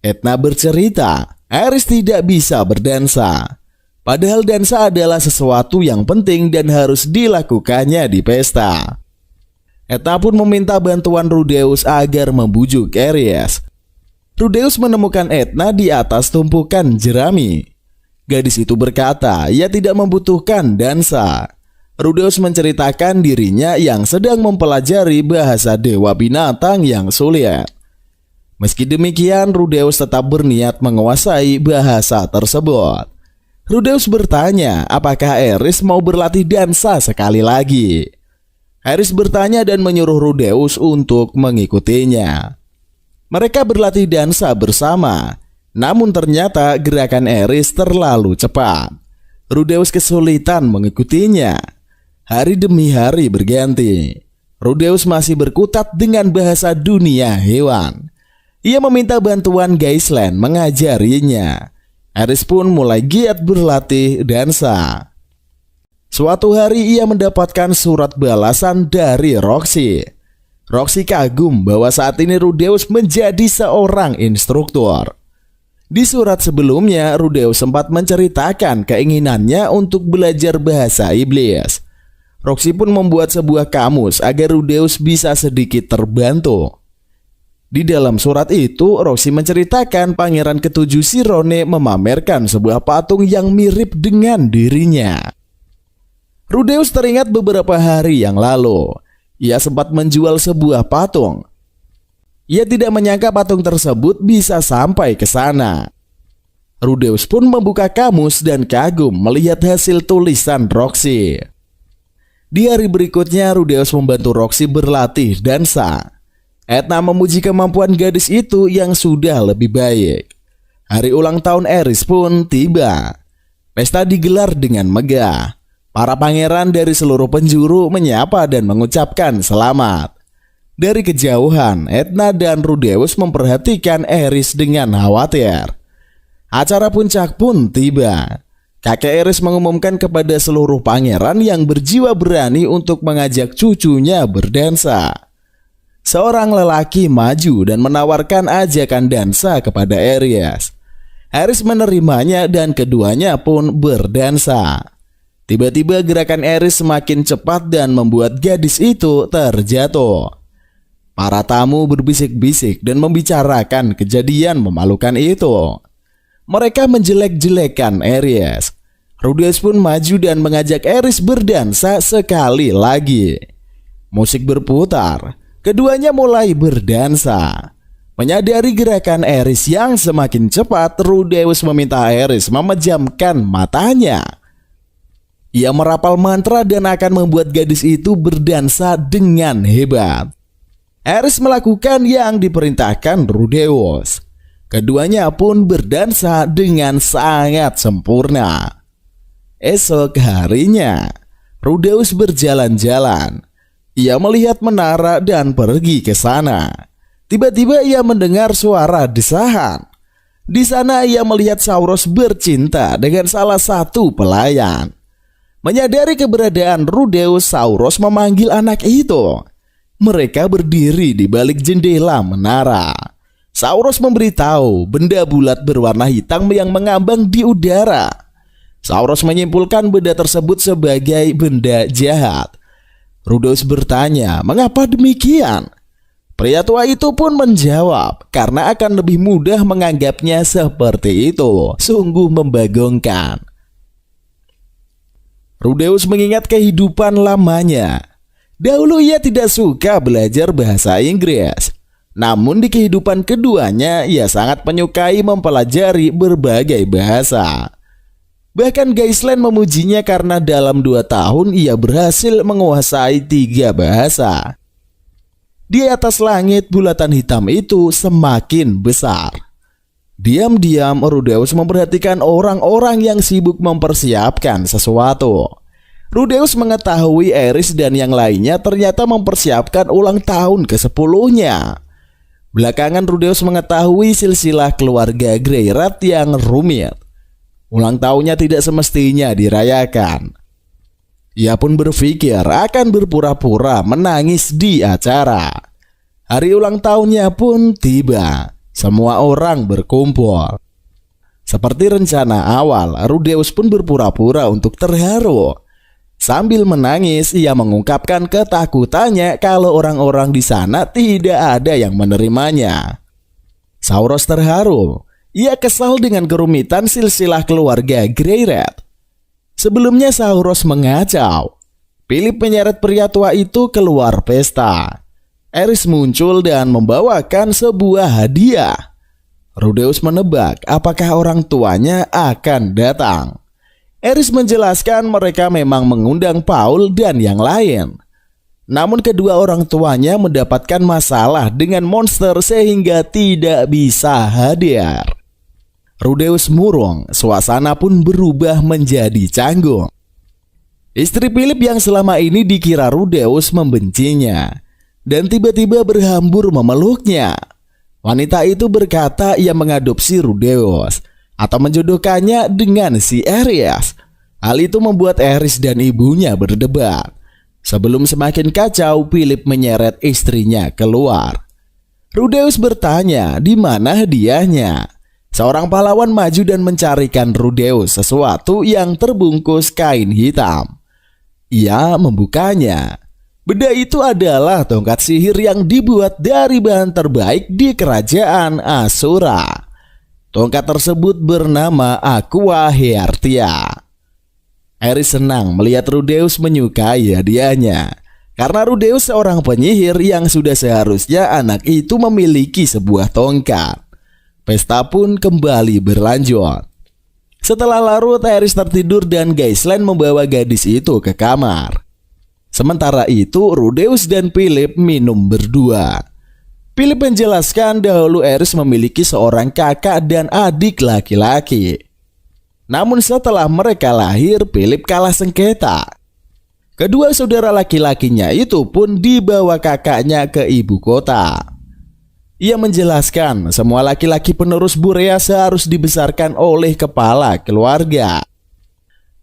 Edna bercerita, Aries tidak bisa berdansa. Padahal dansa adalah sesuatu yang penting dan harus dilakukannya di pesta. Edna pun meminta bantuan Rudeus agar membujuk Aries. Rudeus menemukan Edna di atas tumpukan jerami. Gadis itu berkata ia tidak membutuhkan dansa. Rudeus menceritakan dirinya yang sedang mempelajari bahasa dewa binatang yang sulit. Meski demikian, Rudeus tetap berniat menguasai bahasa tersebut. Rudeus bertanya apakah Aries mau berlatih dansa sekali lagi. Aries bertanya dan menyuruh Rudeus untuk mengikutinya. Mereka berlatih dansa bersama. Namun ternyata gerakan Aries terlalu cepat. Rudeus kesulitan mengikutinya. Hari demi hari berganti. Rudeus masih berkutat dengan bahasa dunia hewan. Ia meminta bantuan Ghislaine mengajarinya. Aries pun mulai giat berlatih dansa. Suatu hari ia mendapatkan surat balasan dari Roxy. Roxy kagum bahwa saat ini Rudeus menjadi seorang instruktur. Di surat sebelumnya, Rudeus sempat menceritakan keinginannya untuk belajar bahasa iblis. Roxy pun membuat sebuah kamus agar Rudeus bisa sedikit terbantu. Di dalam surat itu, Roxy menceritakan Pangeran Ketujuh Sirone memamerkan sebuah patung yang mirip dengan dirinya. Rudeus teringat beberapa hari yang lalu, ia sempat menjual sebuah patung. Ia tidak menyangka patung tersebut bisa sampai ke sana. Rudeus pun membuka kamus dan kagum melihat hasil tulisan Roxy. Di hari berikutnya, Rudeus membantu Roxy berlatih dansa. Edna memuji kemampuan gadis itu yang sudah lebih baik. Hari ulang tahun Aries pun tiba. Pesta digelar dengan megah. Para pangeran dari seluruh penjuru menyapa dan mengucapkan selamat. Dari kejauhan, Edna dan Rudeus memperhatikan Aries dengan khawatir. Acara puncak pun tiba. Kakek Aries mengumumkan kepada seluruh pangeran yang berjiwa berani untuk mengajak cucunya berdansa. Seorang lelaki maju dan menawarkan ajakan dansa kepada Aries. Aries menerimanya dan keduanya pun berdansa. Tiba-tiba gerakan Aries semakin cepat dan membuat gadis itu terjatuh. Para tamu berbisik-bisik dan membicarakan kejadian memalukan itu. Mereka menjelek-jelekan Aries. Rudeus pun maju dan mengajak Aries berdansa sekali lagi. Musik berputar, keduanya mulai berdansa. Menyadari gerakan Aries yang semakin cepat, Rudeus meminta Aries memejamkan matanya. Ia merapal mantra dan akan membuat gadis itu berdansa dengan hebat. Aries melakukan yang diperintahkan Rudeus. Keduanya pun berdansa dengan sangat sempurna. Esok harinya, Rudeus berjalan-jalan. Ia melihat menara dan pergi ke sana. Tiba-tiba ia mendengar suara desahan. Di sana ia melihat Sauros bercinta dengan salah satu pelayan. Menyadari keberadaan Rudeus, Sauros memanggil anak itu. Mereka berdiri di balik jendela menara. Sauros memberitahu benda bulat berwarna hitam yang mengambang di udara. Sauros menyimpulkan benda tersebut sebagai benda jahat. Rudeus bertanya, mengapa demikian? Pria tua itu pun menjawab, karena akan lebih mudah menganggapnya seperti itu. Sungguh membagongkan. Rudeus mengingat kehidupan lamanya. Dahulu ia tidak suka belajar bahasa Inggris. Namun di kehidupan keduanya ia sangat menyukai mempelajari berbagai bahasa. Bahkan Gaisland memujinya karena dalam 2 tahun ia berhasil menguasai 3 bahasa. Di atas langit bulatan hitam itu semakin besar. Diam-diam Rudeus memperhatikan orang-orang yang sibuk mempersiapkan sesuatu. Rudeus mengetahui Aries dan yang lainnya ternyata mempersiapkan ulang tahun ke-10-nya. Belakangan Rudeus mengetahui silsilah keluarga Greyrat yang rumit. Ulang tahunnya tidak semestinya dirayakan. Ia pun berpikir akan berpura-pura menangis di acara. Hari ulang tahunnya pun tiba. Semua orang berkumpul. Seperti rencana awal, Rudeus pun berpura-pura untuk terharu. Sambil menangis, ia mengungkapkan ketakutannya kalau orang-orang di sana tidak ada yang menerimanya. Sauros terharu. Ia kesal dengan kerumitan silsilah keluarga Greyrat. Sebelumnya Sauros mengacau. Philip menyeret pria tua itu keluar pesta. Aries muncul dan membawakan sebuah hadiah. Rudeus menebak apakah orang tuanya akan datang. Aries menjelaskan mereka memang mengundang Paul dan yang lain. Namun kedua orang tuanya mendapatkan masalah dengan monster sehingga tidak bisa hadir. Rudeus murung, suasana pun berubah menjadi canggung. Istri Philip yang selama ini dikira Rudeus membencinya dan tiba-tiba berhambur memeluknya. Wanita itu berkata ia mengadopsi Rudeus atau menjodohkannya dengan si Aries. Hal itu membuat Aries dan ibunya berdebat. Sebelum semakin kacau, Philip menyeret istrinya keluar. Rudeus bertanya, di mana hadiahnya? Seorang pahlawan maju dan mencarikan Rudeus sesuatu yang terbungkus kain hitam. Ia membukanya. Benda itu adalah tongkat sihir yang dibuat dari bahan terbaik di kerajaan Asura. Tongkat tersebut bernama Aqua Heartia. Aries senang melihat Rudeus menyukai hadiahnya, karena Rudeus seorang penyihir yang sudah seharusnya anak itu memiliki sebuah tongkat. Pesta pun kembali berlanjut. Setelah larut, Aries tertidur dan Gaisland membawa gadis itu ke kamar. Sementara itu Rudeus dan Philip minum berdua. Philip menjelaskan dahulu Aries memiliki seorang kakak dan adik laki-laki. Namun setelah mereka lahir, Philip kalah sengketa. Kedua saudara laki-lakinya itu pun dibawa kakaknya ke ibu kota. Ia menjelaskan semua laki-laki penerus Boreas harus dibesarkan oleh kepala keluarga.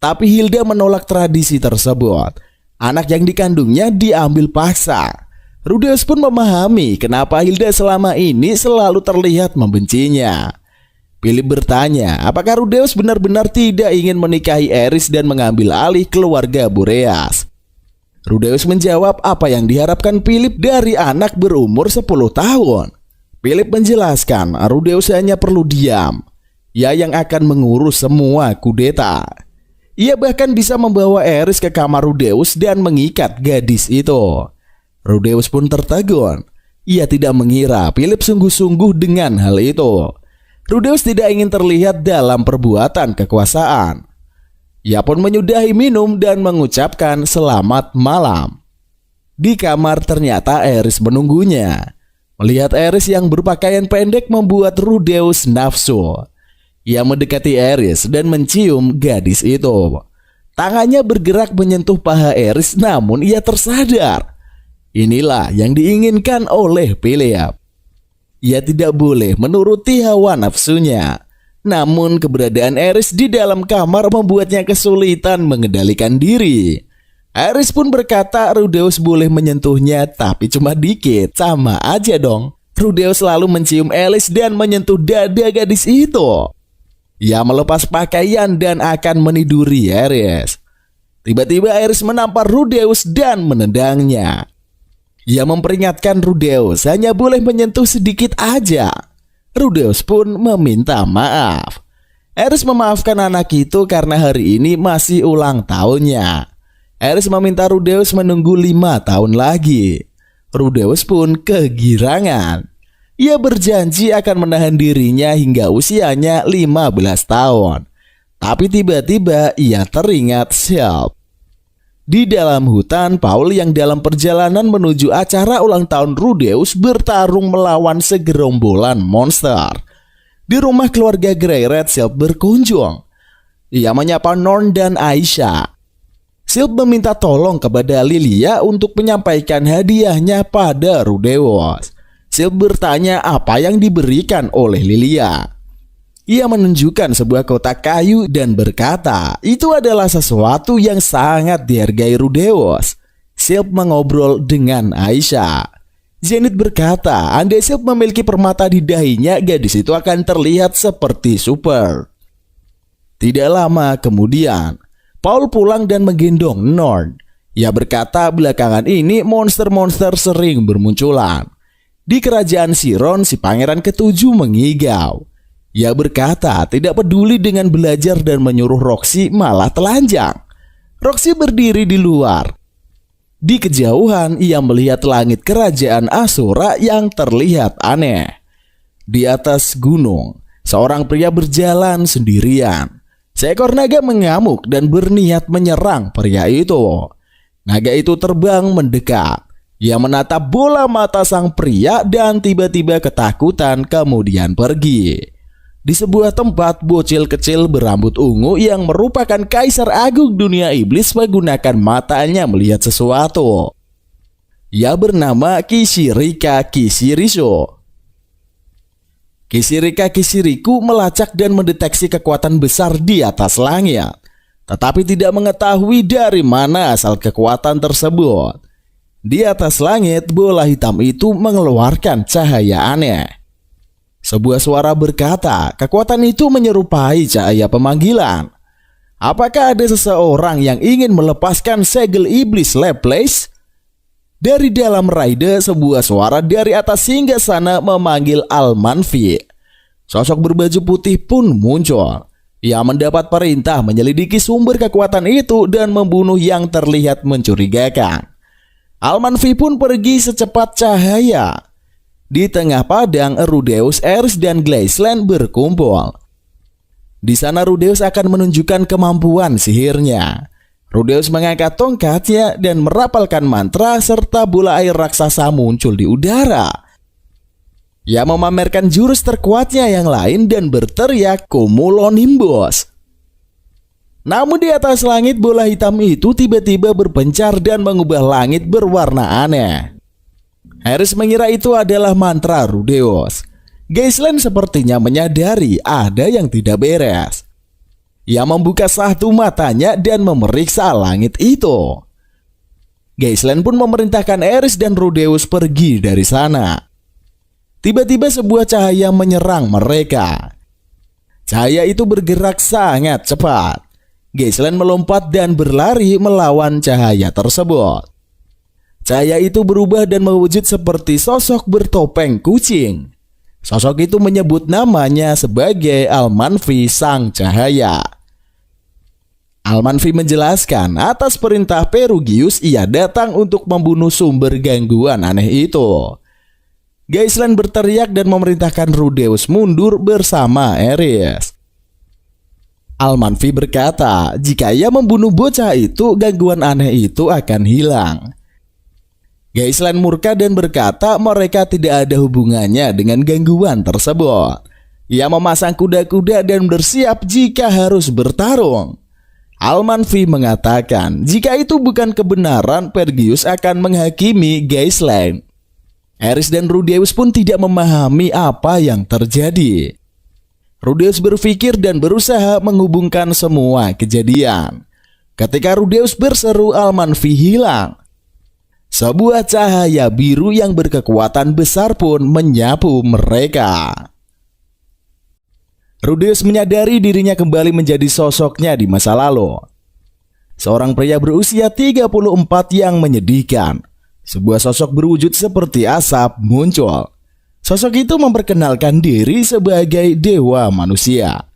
Tapi Hilda menolak tradisi tersebut. Anak yang dikandungnya diambil paksa. Rudeus pun memahami kenapa Hilda selama ini selalu terlihat membencinya. Philip bertanya apakah Rudeus benar-benar tidak ingin menikahi Aries dan mengambil alih keluarga Boreas. Rudeus menjawab apa yang diharapkan Philip dari anak berumur 10 tahun. Philip menjelaskan Rudeus hanya perlu diam. Ia yang akan mengurus semua kudeta. Ia bahkan bisa membawa Aerys ke kamar Rudeus dan mengikat gadis itu. Rudeus pun tertegun. Ia tidak mengira Philip sungguh-sungguh dengan hal itu. Rudeus tidak ingin terlihat dalam perbuatan kekuasaan. Ia pun menyudahi minum dan mengucapkan selamat malam. Di kamar ternyata Aerys menunggunya. Melihat Aerys yang berpakaian pendek membuat Rudeus nafsu. Ia mendekati Aerys dan mencium gadis itu. Tangannya bergerak menyentuh paha Aerys namun ia tersadar. Inilah yang diinginkan oleh Philip. Ia tidak boleh menuruti hawa nafsunya. Namun keberadaan Aerys di dalam kamar membuatnya kesulitan mengendalikan diri. Aerys pun berkata Rudeus boleh menyentuhnya tapi cuma dikit, sama aja dong. Rudeus lalu mencium Aerys dan menyentuh dada gadis itu. Ia melepas pakaian dan akan meniduri Aerys. Tiba-tiba Aerys menampar Rudeus dan menendangnya. Ia memperingatkan Rudeus hanya boleh menyentuh sedikit aja. Rudeus pun meminta maaf. Aerys memaafkan anak itu karena hari ini masih ulang tahunnya. Aerys meminta Rudeus menunggu 5 tahun lagi. Rudeus pun kegirangan. Ia berjanji akan menahan dirinya hingga usianya 15 tahun. Tapi tiba-tiba ia teringat Sylp. Di dalam hutan, Paul yang dalam perjalanan menuju acara ulang tahun Rudeus bertarung melawan segerombolan monster. Di rumah keluarga Greyrat, Sylp berkunjung. Ia menyapa Norn dan Aisha. Sylp meminta tolong kepada Lilia untuk menyampaikan hadiahnya pada Rudeus. Sylp bertanya apa yang diberikan oleh Lilia. Ia menunjukkan sebuah kotak kayu dan berkata itu adalah sesuatu yang sangat dihargai Rudeus. Sylp mengobrol dengan Aisha. Zenith berkata andai Sylp memiliki permata di dahinya, gadis itu akan terlihat seperti super. Tidak lama kemudian, Paul pulang dan menggendong Norn. Ia berkata belakangan ini monster-monster sering bermunculan. Di kerajaan Siron, si pangeran ketujuh mengigau. Ia berkata tidak peduli dengan belajar dan menyuruh Roxy malah telanjang. Roxy berdiri di luar. Di kejauhan ia melihat langit kerajaan Asura yang terlihat aneh. Di atas gunung, seorang pria berjalan sendirian. Seekor naga mengamuk dan berniat menyerang pria itu. Naga itu terbang mendekat. Ia menatap bola mata sang pria dan tiba-tiba ketakutan kemudian pergi. Di sebuah tempat, bocil kecil berambut ungu yang merupakan kaisar agung dunia iblis menggunakan matanya melihat sesuatu. Ia bernama Kishirika Kishiriso. Kishirika Kishiriku melacak dan mendeteksi kekuatan besar di atas langit, tetapi tidak mengetahui dari mana asal kekuatan tersebut. Di atas langit, bola hitam itu mengeluarkan cahaya aneh. Sebuah suara berkata, kekuatan itu menyerupai cahaya pemanggilan. Apakah ada seseorang yang ingin melepaskan segel iblis Laplace? Dari dalam raida, sebuah suara dari atas hingga sana memanggil Al-Manfi. Sosok berbaju putih pun muncul. Ia mendapat perintah menyelidiki sumber kekuatan itu dan membunuh yang terlihat mencurigakan. Al-Manfi pun pergi secepat cahaya. Di tengah padang, Rudeus, Aerys, dan Glaceland berkumpul. Di sana Rudeus akan menunjukkan kemampuan sihirnya. Rudeus mengangkat tongkatnya dan merapalkan mantra serta bola air raksasa muncul di udara. Ia memamerkan jurus terkuatnya yang lain dan berteriak Cumulonimbus. Namun di atas langit, bola hitam itu tiba-tiba berpencar dan mengubah langit berwarna aneh. Aerys mengira itu adalah mantra Rudeus. Glaceland sepertinya menyadari ada yang tidak beres. Ia membuka satu matanya dan memeriksa langit itu. Glaceland pun memerintahkan Aerys dan Rudeus pergi dari sana. Tiba-tiba sebuah cahaya menyerang mereka. Cahaya itu bergerak sangat cepat. Glaceland melompat dan berlari melawan cahaya tersebut. Cahaya itu berubah dan mewujud seperti sosok bertopeng kucing. Sosok itu menyebut namanya sebagai Al-Manfi Sang Cahaya. Al-Manfi menjelaskan atas perintah Perugius ia datang untuk membunuh sumber gangguan aneh itu. Gaislan berteriak dan memerintahkan Rudeus mundur bersama Ares. Al-Manfi berkata, jika ia membunuh bocah itu, gangguan aneh itu akan hilang. Gaislan murka dan berkata mereka tidak ada hubungannya dengan gangguan tersebut. Ia memasang kuda-kuda dan bersiap jika harus bertarung. Al-Manfi mengatakan, jika itu bukan kebenaran, Pergius akan menghakimi Gaislan. Ares dan Rudeus pun tidak memahami apa yang terjadi. Rudeus berpikir dan berusaha menghubungkan semua kejadian. Ketika Rudeus berseru, Al-Manfi hilang. Sebuah cahaya biru yang berkekuatan besar pun menyapu mereka. Rudeus menyadari dirinya kembali menjadi sosoknya di masa lalu. Seorang pria berusia 34 yang menyedihkan. Sebuah sosok berwujud seperti asap muncul. Sosok itu memperkenalkan diri sebagai dewa manusia.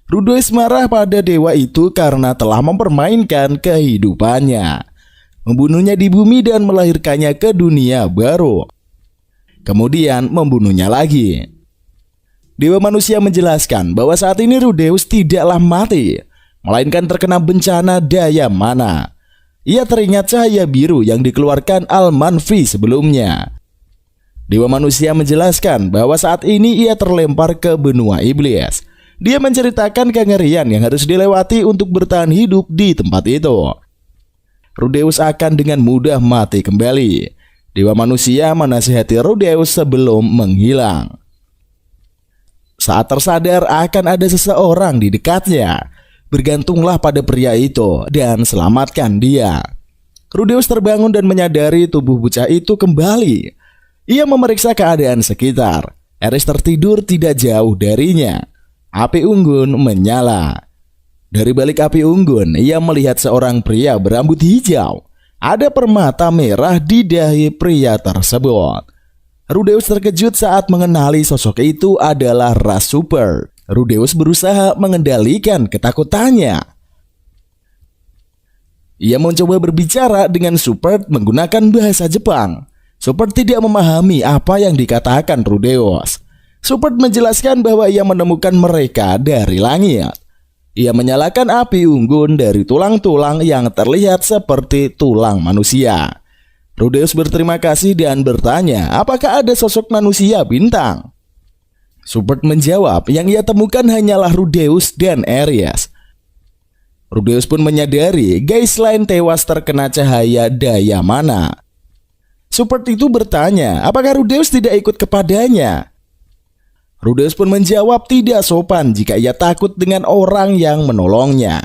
Rudeus marah pada dewa itu karena telah mempermainkan kehidupannya, membunuhnya di bumi dan melahirkannya ke dunia baru, kemudian membunuhnya lagi. Dewa manusia menjelaskan bahwa saat ini Rudeus tidaklah mati, melainkan terkena bencana daya mana. Ia teringat cahaya biru yang dikeluarkan Al-Manfi sebelumnya. Dewa manusia menjelaskan bahwa saat ini ia terlempar ke benua iblis. Dia menceritakan kengerian yang harus dilewati untuk bertahan hidup di tempat itu. Rudeus akan dengan mudah mati kembali. Dewa manusia menasihati Rudeus sebelum menghilang. Saat tersadar akan ada seseorang di dekatnya, bergantunglah pada pria itu dan selamatkan dia. Rudeus terbangun dan menyadari tubuh bocah itu kembali. Ia memeriksa keadaan sekitar. Ares tertidur tidak jauh darinya. Api unggun menyala. Dari balik api unggun, ia melihat seorang pria berambut hijau. Ada permata merah di dahi pria tersebut. Rudeus terkejut saat mengenali sosok itu adalah ras Super. Rudeus berusaha mengendalikan ketakutannya. Ia mencoba berbicara dengan Super menggunakan bahasa Jepang. Super tidak memahami apa yang dikatakan Rudeus. Super menjelaskan bahwa ia menemukan mereka dari langit. Ia menyalakan api unggun dari tulang-tulang yang terlihat seperti tulang manusia. Rudeus berterima kasih dan bertanya, apakah ada sosok manusia bintang? Super menjawab, yang ia temukan hanyalah Rudeus dan Ares. Rudeus pun menyadari Gaislan tewas terkena cahaya daya mana. Super itu bertanya, apakah Rudeus tidak ikut kepadanya? Rudeus pun menjawab tidak sopan jika ia takut dengan orang yang menolongnya.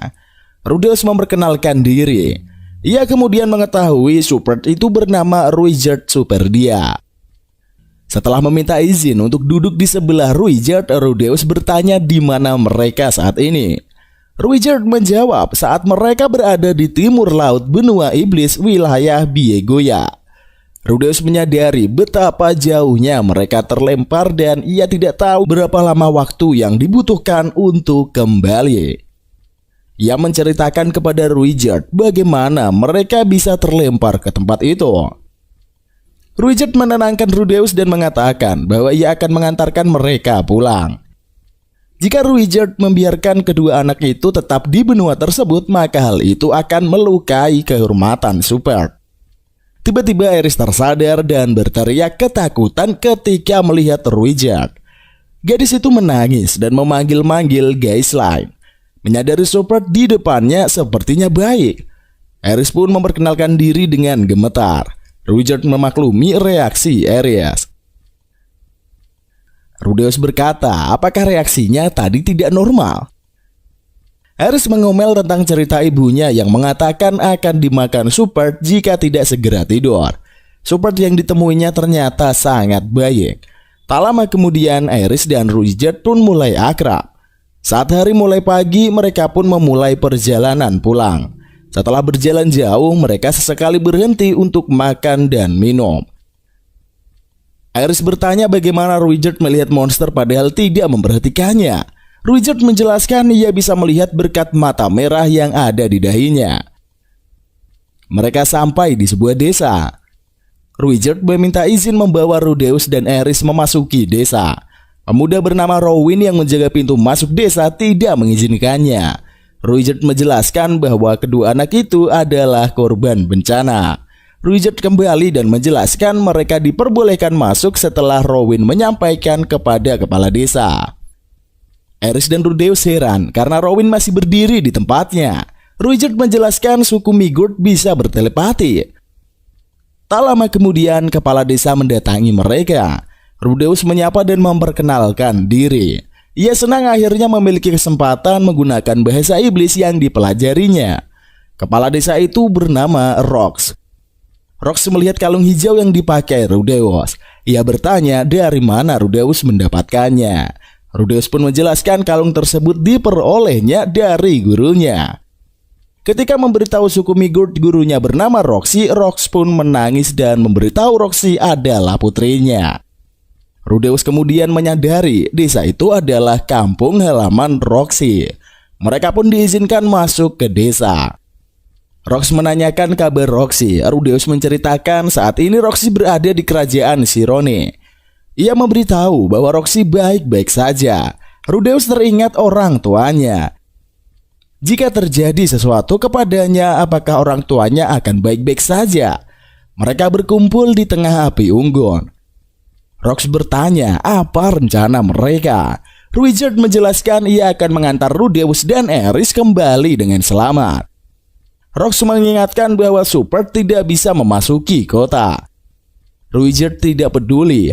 Rudeus memperkenalkan diri. Ia kemudian mengetahui Super itu bernama Ruijerd Superdia. Setelah meminta izin untuk duduk di sebelah Ruijerd, Rudeus bertanya di mana mereka saat ini. Ruijerd menjawab saat mereka berada di timur laut benua iblis wilayah Biegoya. Rudeus menyadari betapa jauhnya mereka terlempar dan ia tidak tahu berapa lama waktu yang dibutuhkan untuk kembali. Ia menceritakan kepada Ruijerd bagaimana mereka bisa terlempar ke tempat itu. Ruijerd menenangkan Rudeus dan mengatakan bahwa ia akan mengantarkan mereka pulang. Jika Ruijerd membiarkan kedua anak itu tetap di benua tersebut, maka hal itu akan melukai kehormatan Super. Tiba-tiba Ares tersadar dan berteriak ketakutan ketika melihat Ruijerd. Gadis itu menangis dan memanggil-manggil Gaislan. Menyadari Super di depannya sepertinya baik. Ares pun memperkenalkan diri dengan gemetar. Ruijerd memaklumi reaksi Ares. Rudeus berkata, apakah reaksinya tadi tidak normal? Ares mengomel tentang cerita ibunya yang mengatakan akan dimakan Super jika tidak segera tidur. Super yang ditemuinya ternyata sangat baik. Tak lama kemudian Ares dan Ruijerd pun mulai akrab. Saat hari mulai pagi, mereka pun memulai perjalanan pulang. Setelah berjalan jauh, mereka sesekali berhenti untuk makan dan minum. Iris bertanya bagaimana Ruijerd melihat monster padahal tidak memperhatikannya. Ruijerd menjelaskan ia bisa melihat berkat mata merah yang ada di dahinya. Mereka sampai di sebuah desa. Ruijerd meminta izin membawa Rudeus dan Iris memasuki desa. Pemuda bernama Rowan yang menjaga pintu masuk desa tidak mengizinkannya. Ruijerd menjelaskan bahwa kedua anak itu adalah korban bencana. Ruijerd kembali dan menjelaskan mereka diperbolehkan masuk setelah Rowan menyampaikan kepada kepala desa. Iris dan Rudeus heran karena Rowan masih berdiri di tempatnya. Ruijerd menjelaskan suku Migurt bisa bertelepati. Tak lama kemudian kepala desa mendatangi mereka. Rudeus menyapa dan memperkenalkan diri. Ia senang akhirnya memiliki kesempatan menggunakan bahasa iblis yang dipelajarinya. Kepala desa itu bernama Rox. Rox melihat kalung hijau yang dipakai Rudeus. Ia bertanya dari mana Rudeus mendapatkannya. Rudeus pun menjelaskan kalung tersebut diperolehnya dari gurunya. Ketika memberitahu suku Migurt gurunya bernama Roxy, Rox pun menangis dan memberitahu Roxy adalah putrinya. Rudeus kemudian menyadari desa itu adalah kampung halaman Roxy. Mereka pun diizinkan masuk ke desa. Rox menanyakan kabar Roxy. Rudeus menceritakan saat ini Roxy berada di kerajaan Sirone. Ia memberitahu bahwa Roxy baik-baik saja. Rudeus teringat orang tuanya. Jika terjadi sesuatu kepadanya, apakah orang tuanya akan baik-baik saja? Mereka berkumpul di tengah api unggun. Rox bertanya apa rencana mereka. Ruijerd menjelaskan ia akan mengantar Rudeus dan Iris kembali dengan selamat. Rox mengingatkan bahwa Super tidak bisa memasuki kota. Ruijerd tidak peduli.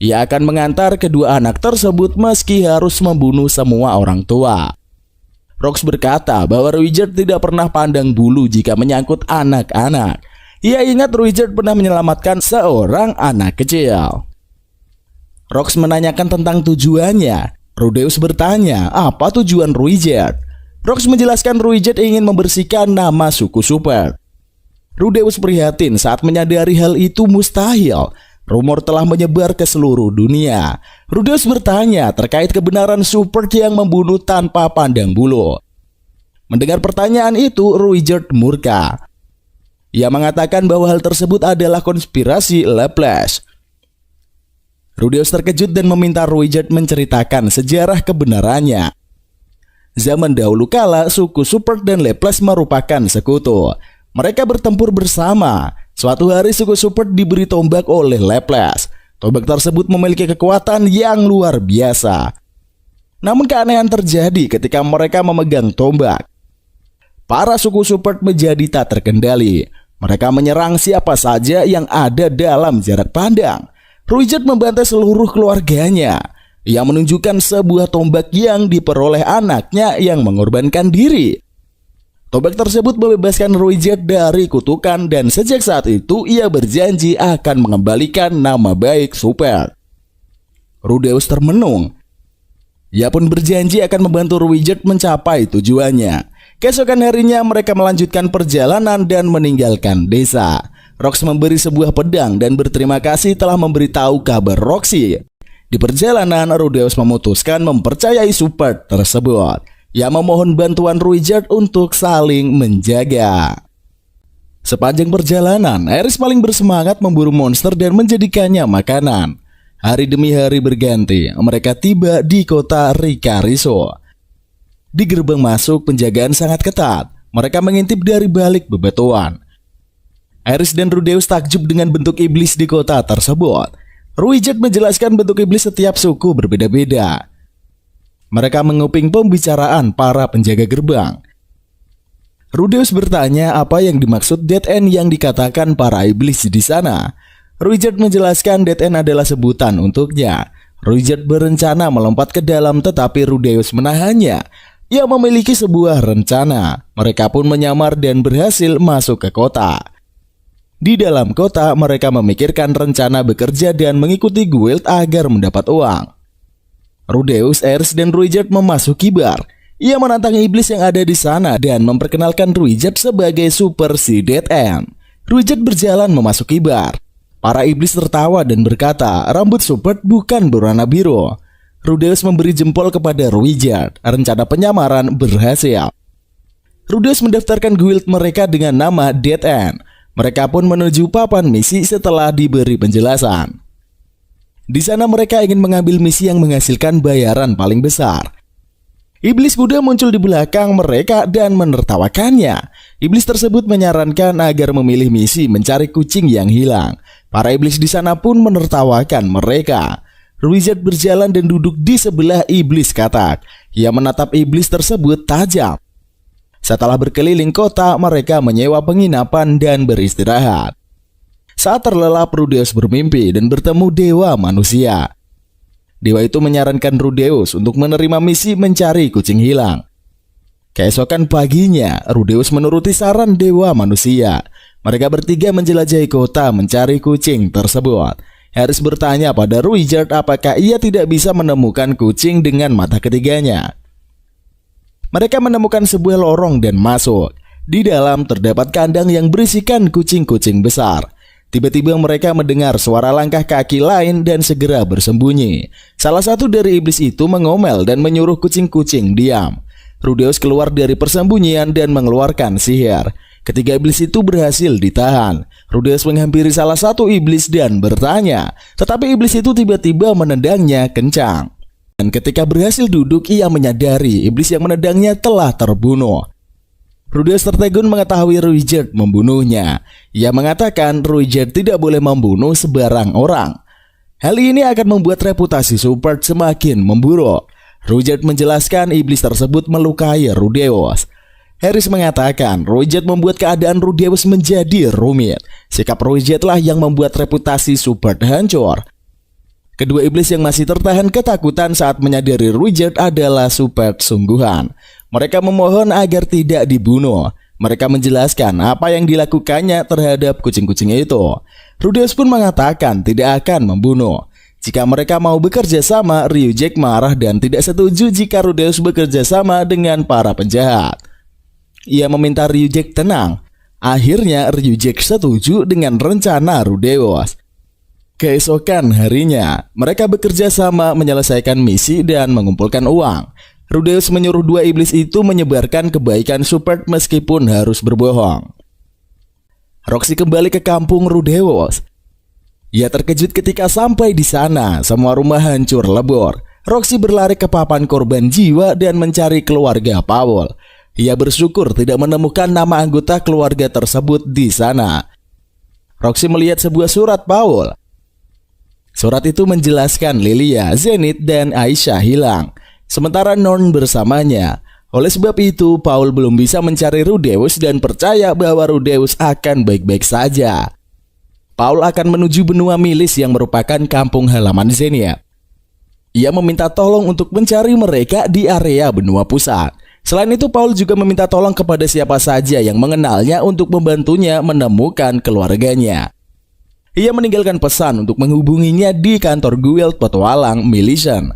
Ia akan mengantar kedua anak tersebut meski harus membunuh semua orang tua. Rox berkata bahwa Ruijerd tidak pernah pandang bulu jika menyangkut anak-anak. Ia ingat Ruijerd pernah menyelamatkan seorang anak kecil. Rox menanyakan tentang tujuannya. Rudeus bertanya apa tujuan Ruijerd. Rox menjelaskan Ruijerd ingin membersihkan nama suku Super. Rudeus prihatin saat menyadari hal itu mustahil. Rumor telah menyebar ke seluruh dunia. Rudeus bertanya terkait kebenaran Super yang membunuh tanpa pandang bulu. Mendengar pertanyaan itu, Ruijerd murka. Ia mengatakan bahwa hal tersebut adalah konspirasi Laplace. Rudeus terkejut dan meminta Ruijerd menceritakan sejarah kebenarannya. Zaman dahulu kala, suku Super dan Laplace merupakan sekutu. Mereka bertempur bersama. Suatu hari suku Super diberi tombak oleh Laplace. Tombak tersebut memiliki kekuatan yang luar biasa. Namun keanehan terjadi ketika mereka memegang tombak. Para suku Super menjadi tak terkendali. Mereka menyerang siapa saja yang ada dalam jarak pandang. Ruijerd membantai seluruh keluarganya. Ia menunjukkan sebuah tombak yang diperoleh anaknya yang mengorbankan diri. Tombak tersebut membebaskan Ruijerd dari kutukan dan sejak saat itu ia berjanji akan mengembalikan nama baik Super. Rudeus termenung. Ia pun berjanji akan membantu Ruijerd mencapai tujuannya. Keesokan harinya mereka melanjutkan perjalanan dan meninggalkan desa. Rox memberi sebuah pedang dan berterima kasih telah memberitahu kabar Roxy. Di perjalanan, Rudeus memutuskan mempercayai Super tersebut. Ia memohon bantuan Ruijerd untuk saling menjaga. Sepanjang perjalanan, Iris paling bersemangat memburu monster dan menjadikannya makanan. Hari demi hari berganti, mereka tiba di kota Ricariso. Di gerbang masuk, penjagaan sangat ketat. Mereka mengintip dari balik bebatuan. Iris dan Rudeus takjub dengan bentuk iblis di kota tersebut. Ruijerd menjelaskan bentuk iblis setiap suku berbeda-beda. Mereka menguping pembicaraan para penjaga gerbang. Rudeus bertanya apa yang dimaksud dead end yang dikatakan para iblis di sana. Ruijerd menjelaskan dead end adalah sebutan untuknya. Ruijerd berencana melompat ke dalam tetapi Rudeus menahannya. Ia memiliki sebuah rencana. Mereka pun menyamar dan berhasil masuk ke kota. Di dalam kota, mereka memikirkan rencana bekerja dan mengikuti guild agar mendapat uang. Rudeus, Iris, dan Ruijerd memasuki bar. Ia menantang iblis yang ada di sana dan memperkenalkan Ruijerd sebagai Super Si Dead End. Ruijerd berjalan memasuki bar. Para iblis tertawa dan berkata, rambut Super bukan berwarna biru. Rudeus memberi jempol kepada Ruijerd. Rencana penyamaran berhasil. Rudeus mendaftarkan guild mereka dengan nama Dead End. Mereka pun menuju papan misi setelah diberi penjelasan. Di sana mereka ingin mengambil misi yang menghasilkan bayaran paling besar. Iblis Buddha muncul di belakang mereka dan menertawakannya. Iblis tersebut menyarankan agar memilih misi mencari kucing yang hilang. Para iblis di sana pun menertawakan mereka. Ruijerd berjalan dan duduk di sebelah iblis katak. Ia menatap iblis tersebut tajam. Setelah berkeliling kota, mereka menyewa penginapan dan beristirahat. Saat terlelap, Rudeus bermimpi dan bertemu dewa manusia. Dewa itu menyarankan Rudeus untuk menerima misi mencari kucing hilang. Keesokan paginya, Rudeus menuruti saran dewa manusia. Mereka bertiga menjelajahi kota mencari kucing tersebut. Harris bertanya pada Ruijerd apakah ia tidak bisa menemukan kucing dengan mata ketiganya. Mereka menemukan sebuah lorong dan masuk. Di dalam terdapat kandang yang berisikan kucing-kucing besar. Tiba-tiba mereka mendengar suara langkah kaki lain dan segera bersembunyi. Salah satu dari iblis itu mengomel dan menyuruh kucing-kucing diam. Rudeus keluar dari persembunyian dan mengeluarkan sihir. Ketiga iblis itu berhasil ditahan. Rudeus menghampiri salah satu iblis dan bertanya, tetapi iblis itu tiba-tiba menendangnya kencang. Dan ketika berhasil duduk, ia menyadari iblis yang menendangnya telah terbunuh. Rudeus tertegun mengetahui Ruijerd membunuhnya. Ia mengatakan Ruijerd tidak boleh membunuh sebarang orang. Hal ini akan membuat reputasi Super semakin memburuk. Ruijerd menjelaskan iblis tersebut melukai Rudeus. Harris mengatakan Ruijerd membuat keadaan Rudeus menjadi rumit. Sikap Ruijerd lah yang membuat reputasi Super hancur. Kedua iblis yang masih tertahan ketakutan saat menyadari Ruijerd adalah Super sungguhan. Mereka memohon agar tidak dibunuh. Mereka menjelaskan apa yang dilakukannya terhadap kucing-kucing itu. Rudeus pun mengatakan tidak akan membunuh. Jika mereka mau bekerja sama, Ruijerd marah dan tidak setuju jika Rudeus bekerja sama dengan para penjahat. Ia meminta Ruijerd tenang. Akhirnya Ruijerd setuju dengan rencana Rudeus. Keesokan harinya, mereka bekerja sama menyelesaikan misi dan mengumpulkan uang. Rudeus menyuruh dua iblis itu menyebarkan kebaikan Super meskipun harus berbohong. Roxy kembali ke kampung Rudeus. Ia terkejut ketika sampai di sana, semua rumah hancur lebur. Roxy berlari ke papan korban jiwa dan mencari keluarga Paul. Ia bersyukur tidak menemukan nama anggota keluarga tersebut di sana. Roxy melihat sebuah surat Paul. Surat itu menjelaskan Lilia, Zenith, dan Aisyah hilang, sementara Norn bersamanya. Oleh sebab itu, Paul belum bisa mencari Rudeus dan percaya bahwa Rudeus akan baik-baik saja. Paul akan menuju benua Milis yang merupakan kampung halaman Zenith. Ia meminta tolong untuk mencari mereka di area benua pusat. Selain itu, Paul juga meminta tolong kepada siapa saja yang mengenalnya untuk membantunya menemukan keluarganya. Ia meninggalkan pesan untuk menghubunginya di kantor guild petualang Milesian,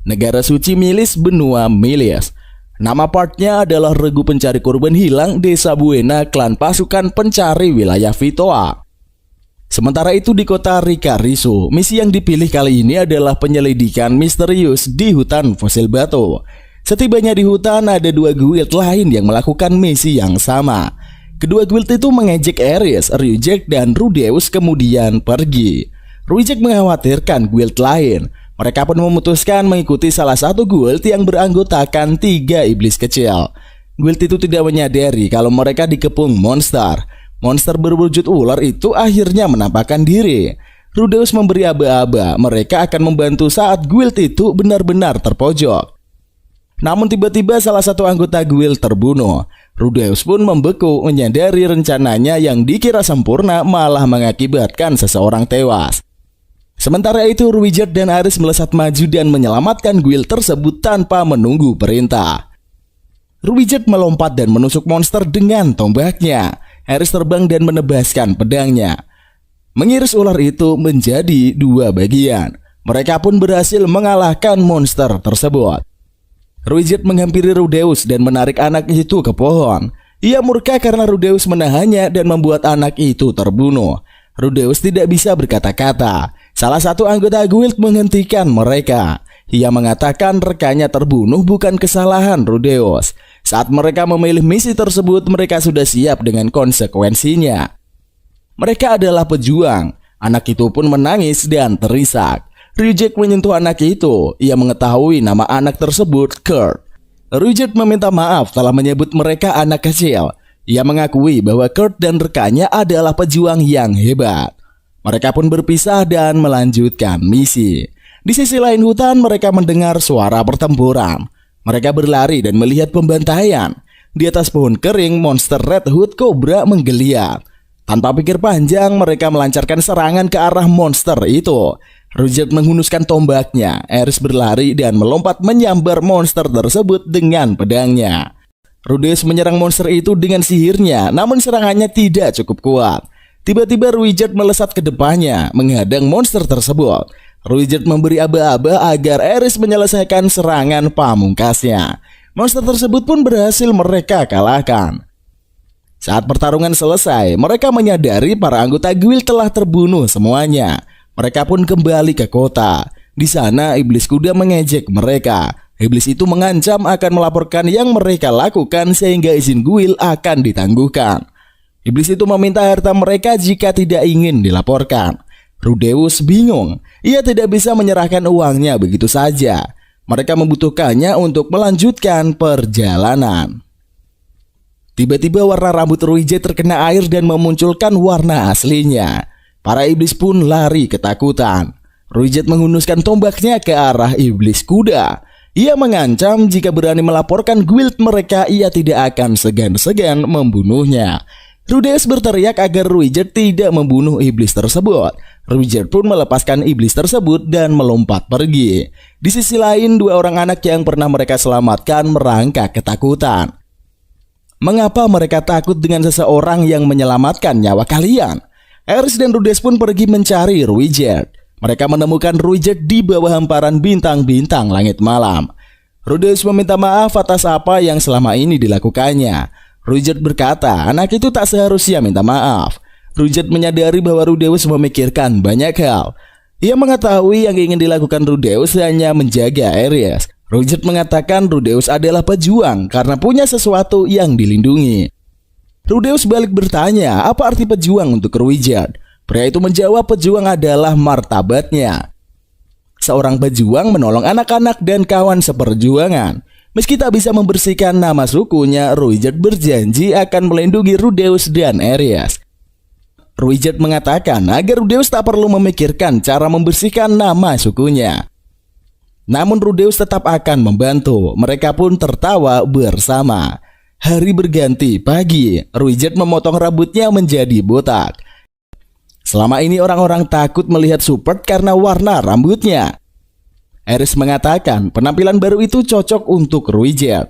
negara suci Milis, benua Milis. Nama partnya adalah Regu Pencari Korban Hilang Desa Buena, klan pasukan pencari wilayah Vitoa. Sementara itu di kota Rikarisu, misi yang dipilih kali ini adalah penyelidikan misterius di hutan fosil batu. Setibanya di hutan, ada dua guild lain yang melakukan misi yang sama. Kedua guild itu mengejek Ares, Ruijerd, dan Rudeus kemudian pergi. Ruijerd mengkhawatirkan guild lain. Mereka pun memutuskan mengikuti salah satu guild yang beranggotakan 3 iblis kecil. Guild itu tidak menyadari kalau mereka dikepung monster. Monster berwujud ular itu akhirnya menampakkan diri. Rudeus memberi aba-aba mereka akan membantu saat guild itu benar-benar terpojok. Namun tiba-tiba salah satu anggota guild terbunuh. Rudeus pun membeku menyadari rencananya yang dikira sempurna malah mengakibatkan seseorang tewas. Sementara itu Ruijerd dan Ares melesat maju dan menyelamatkan guild tersebut tanpa menunggu perintah. Ruijerd melompat dan menusuk monster dengan tombaknya. Ares terbang dan menebaskan pedangnya, mengiris ular itu menjadi 2 bagian. Mereka pun berhasil mengalahkan monster tersebut. Ruijerd menghampiri Rudeus dan menarik anak itu ke pohon. Ia murka karena Rudeus menahannya dan membuat anak itu terbunuh. Rudeus tidak bisa berkata-kata. Salah satu anggota guild menghentikan mereka. Ia mengatakan rekannya terbunuh bukan kesalahan Rudeus. Saat mereka memilih misi tersebut, mereka sudah siap dengan konsekuensinya. Mereka adalah pejuang. Anak itu pun menangis dan terisak. Ruijerd menyentuh anak itu. Ia mengetahui nama anak tersebut Kurt. Ruijerd meminta maaf telah menyebut mereka anak kecil. Ia mengakui bahwa Kurt dan rekannya adalah pejuang yang hebat. Mereka pun berpisah dan melanjutkan misi. Di sisi lain hutan, mereka mendengar suara pertempuran. Mereka berlari dan melihat pembantaian. Di atas pohon kering, monster Red Hood Cobra menggeliat. Tanpa pikir panjang, mereka melancarkan serangan ke arah monster itu. Ruijerd menghunuskan tombaknya. Ares berlari dan melompat menyambar monster tersebut dengan pedangnya. Rudeus menyerang monster itu dengan sihirnya, namun serangannya tidak cukup kuat. Tiba-tiba Ruijerd melesat ke depannya, menghadang monster tersebut. Ruijerd memberi aba-aba agar Ares menyelesaikan serangan pamungkasnya. Monster tersebut pun berhasil mereka kalahkan. Saat pertarungan selesai, mereka menyadari para anggota guild telah terbunuh semuanya. Mereka pun kembali ke kota. Di sana iblis kuda mengejek mereka. Iblis itu mengancam akan melaporkan yang mereka lakukan sehingga izin guild akan ditangguhkan. Iblis itu meminta harta mereka jika tidak ingin dilaporkan. Rudeus bingung. Ia tidak bisa menyerahkan uangnya begitu saja. Mereka membutuhkannya untuk melanjutkan perjalanan. Tiba-tiba warna rambut Ruijerd terkena air dan memunculkan warna aslinya. Para iblis pun lari ketakutan. Ruijerd menghunuskan tombaknya ke arah iblis kuda. Ia mengancam jika berani melaporkan guild mereka, ia tidak akan segan-segan membunuhnya. Rudeus berteriak agar Ruijerd tidak membunuh iblis tersebut. Ruijerd pun melepaskan iblis tersebut dan melompat pergi. Di sisi lain, dua orang anak yang pernah mereka selamatkan merangkak ketakutan. Mengapa mereka takut dengan seseorang yang menyelamatkan nyawa kalian? Ares dan Rudeus pun pergi mencari Ruijerd. Mereka menemukan Ruijerd di bawah hamparan bintang-bintang langit malam. Rudeus meminta maaf atas apa yang selama ini dilakukannya. Ruijerd berkata, anak itu tak seharusnya minta maaf. Ruijerd menyadari bahwa Rudeus memikirkan banyak hal. Ia mengetahui yang ingin dilakukan Rudeus hanya menjaga Ares. Ruijerd mengatakan Rudeus adalah pejuang karena punya sesuatu yang dilindungi. Rudeus balik bertanya, apa arti pejuang untuk Ruijerd? Pria itu menjawab, pejuang adalah martabatnya. Seorang pejuang menolong anak-anak dan kawan seperjuangan. Meski tak bisa membersihkan nama sukunya, Ruijerd berjanji akan melindungi Rudeus dan Ares. Ruijerd mengatakan agar Rudeus tak perlu memikirkan cara membersihkan nama sukunya. Namun Rudeus tetap akan membantu. Mereka pun tertawa bersama. Hari berganti pagi, Ruijerd memotong rambutnya menjadi botak. Selama ini orang-orang takut melihat Suppert karena warna rambutnya. Ares mengatakan penampilan baru itu cocok untuk Ruijerd.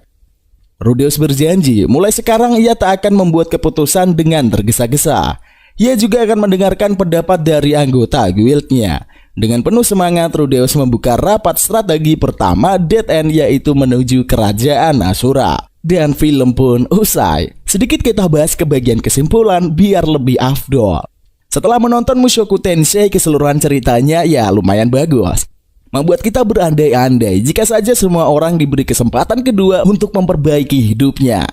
Rudeus berjanji mulai sekarang ia tak akan membuat keputusan dengan tergesa-gesa. Ia juga akan mendengarkan pendapat dari anggota guildnya. Dengan penuh semangat, Rudeus membuka rapat strategi pertama Dead End, yaitu menuju kerajaan Asura. Dan film pun usai. Sedikit kita bahas ke bagian kesimpulan biar lebih afdol. Setelah menonton Mushoku Tensei, keseluruhan ceritanya ya lumayan bagus. Membuat kita berandai-andai jika saja semua orang diberi kesempatan kedua untuk memperbaiki hidupnya.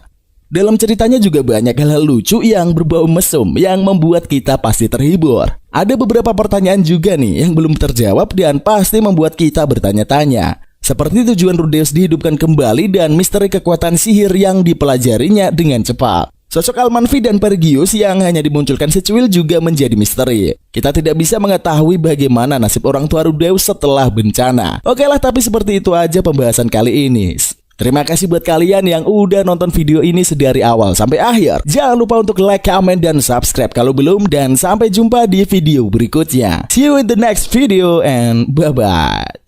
Dalam ceritanya juga banyak hal lucu yang berbau mesum yang membuat kita pasti terhibur. Ada beberapa pertanyaan juga nih yang belum terjawab dan pasti membuat kita bertanya-tanya. Seperti tujuan Rudeus dihidupkan kembali dan misteri kekuatan sihir yang dipelajarinya dengan cepat. Sosok Almanfi dan Pergius yang hanya dimunculkan secuil juga menjadi misteri. Kita tidak bisa mengetahui bagaimana nasib orang tua Rudeus setelah bencana. Oke lah, tapi seperti itu aja pembahasan kali ini. Terima kasih buat kalian yang udah nonton video ini sedari awal sampai akhir. Jangan lupa untuk like, comment, dan subscribe kalau belum. Dan sampai jumpa di video berikutnya. See you in the next video and bye-bye.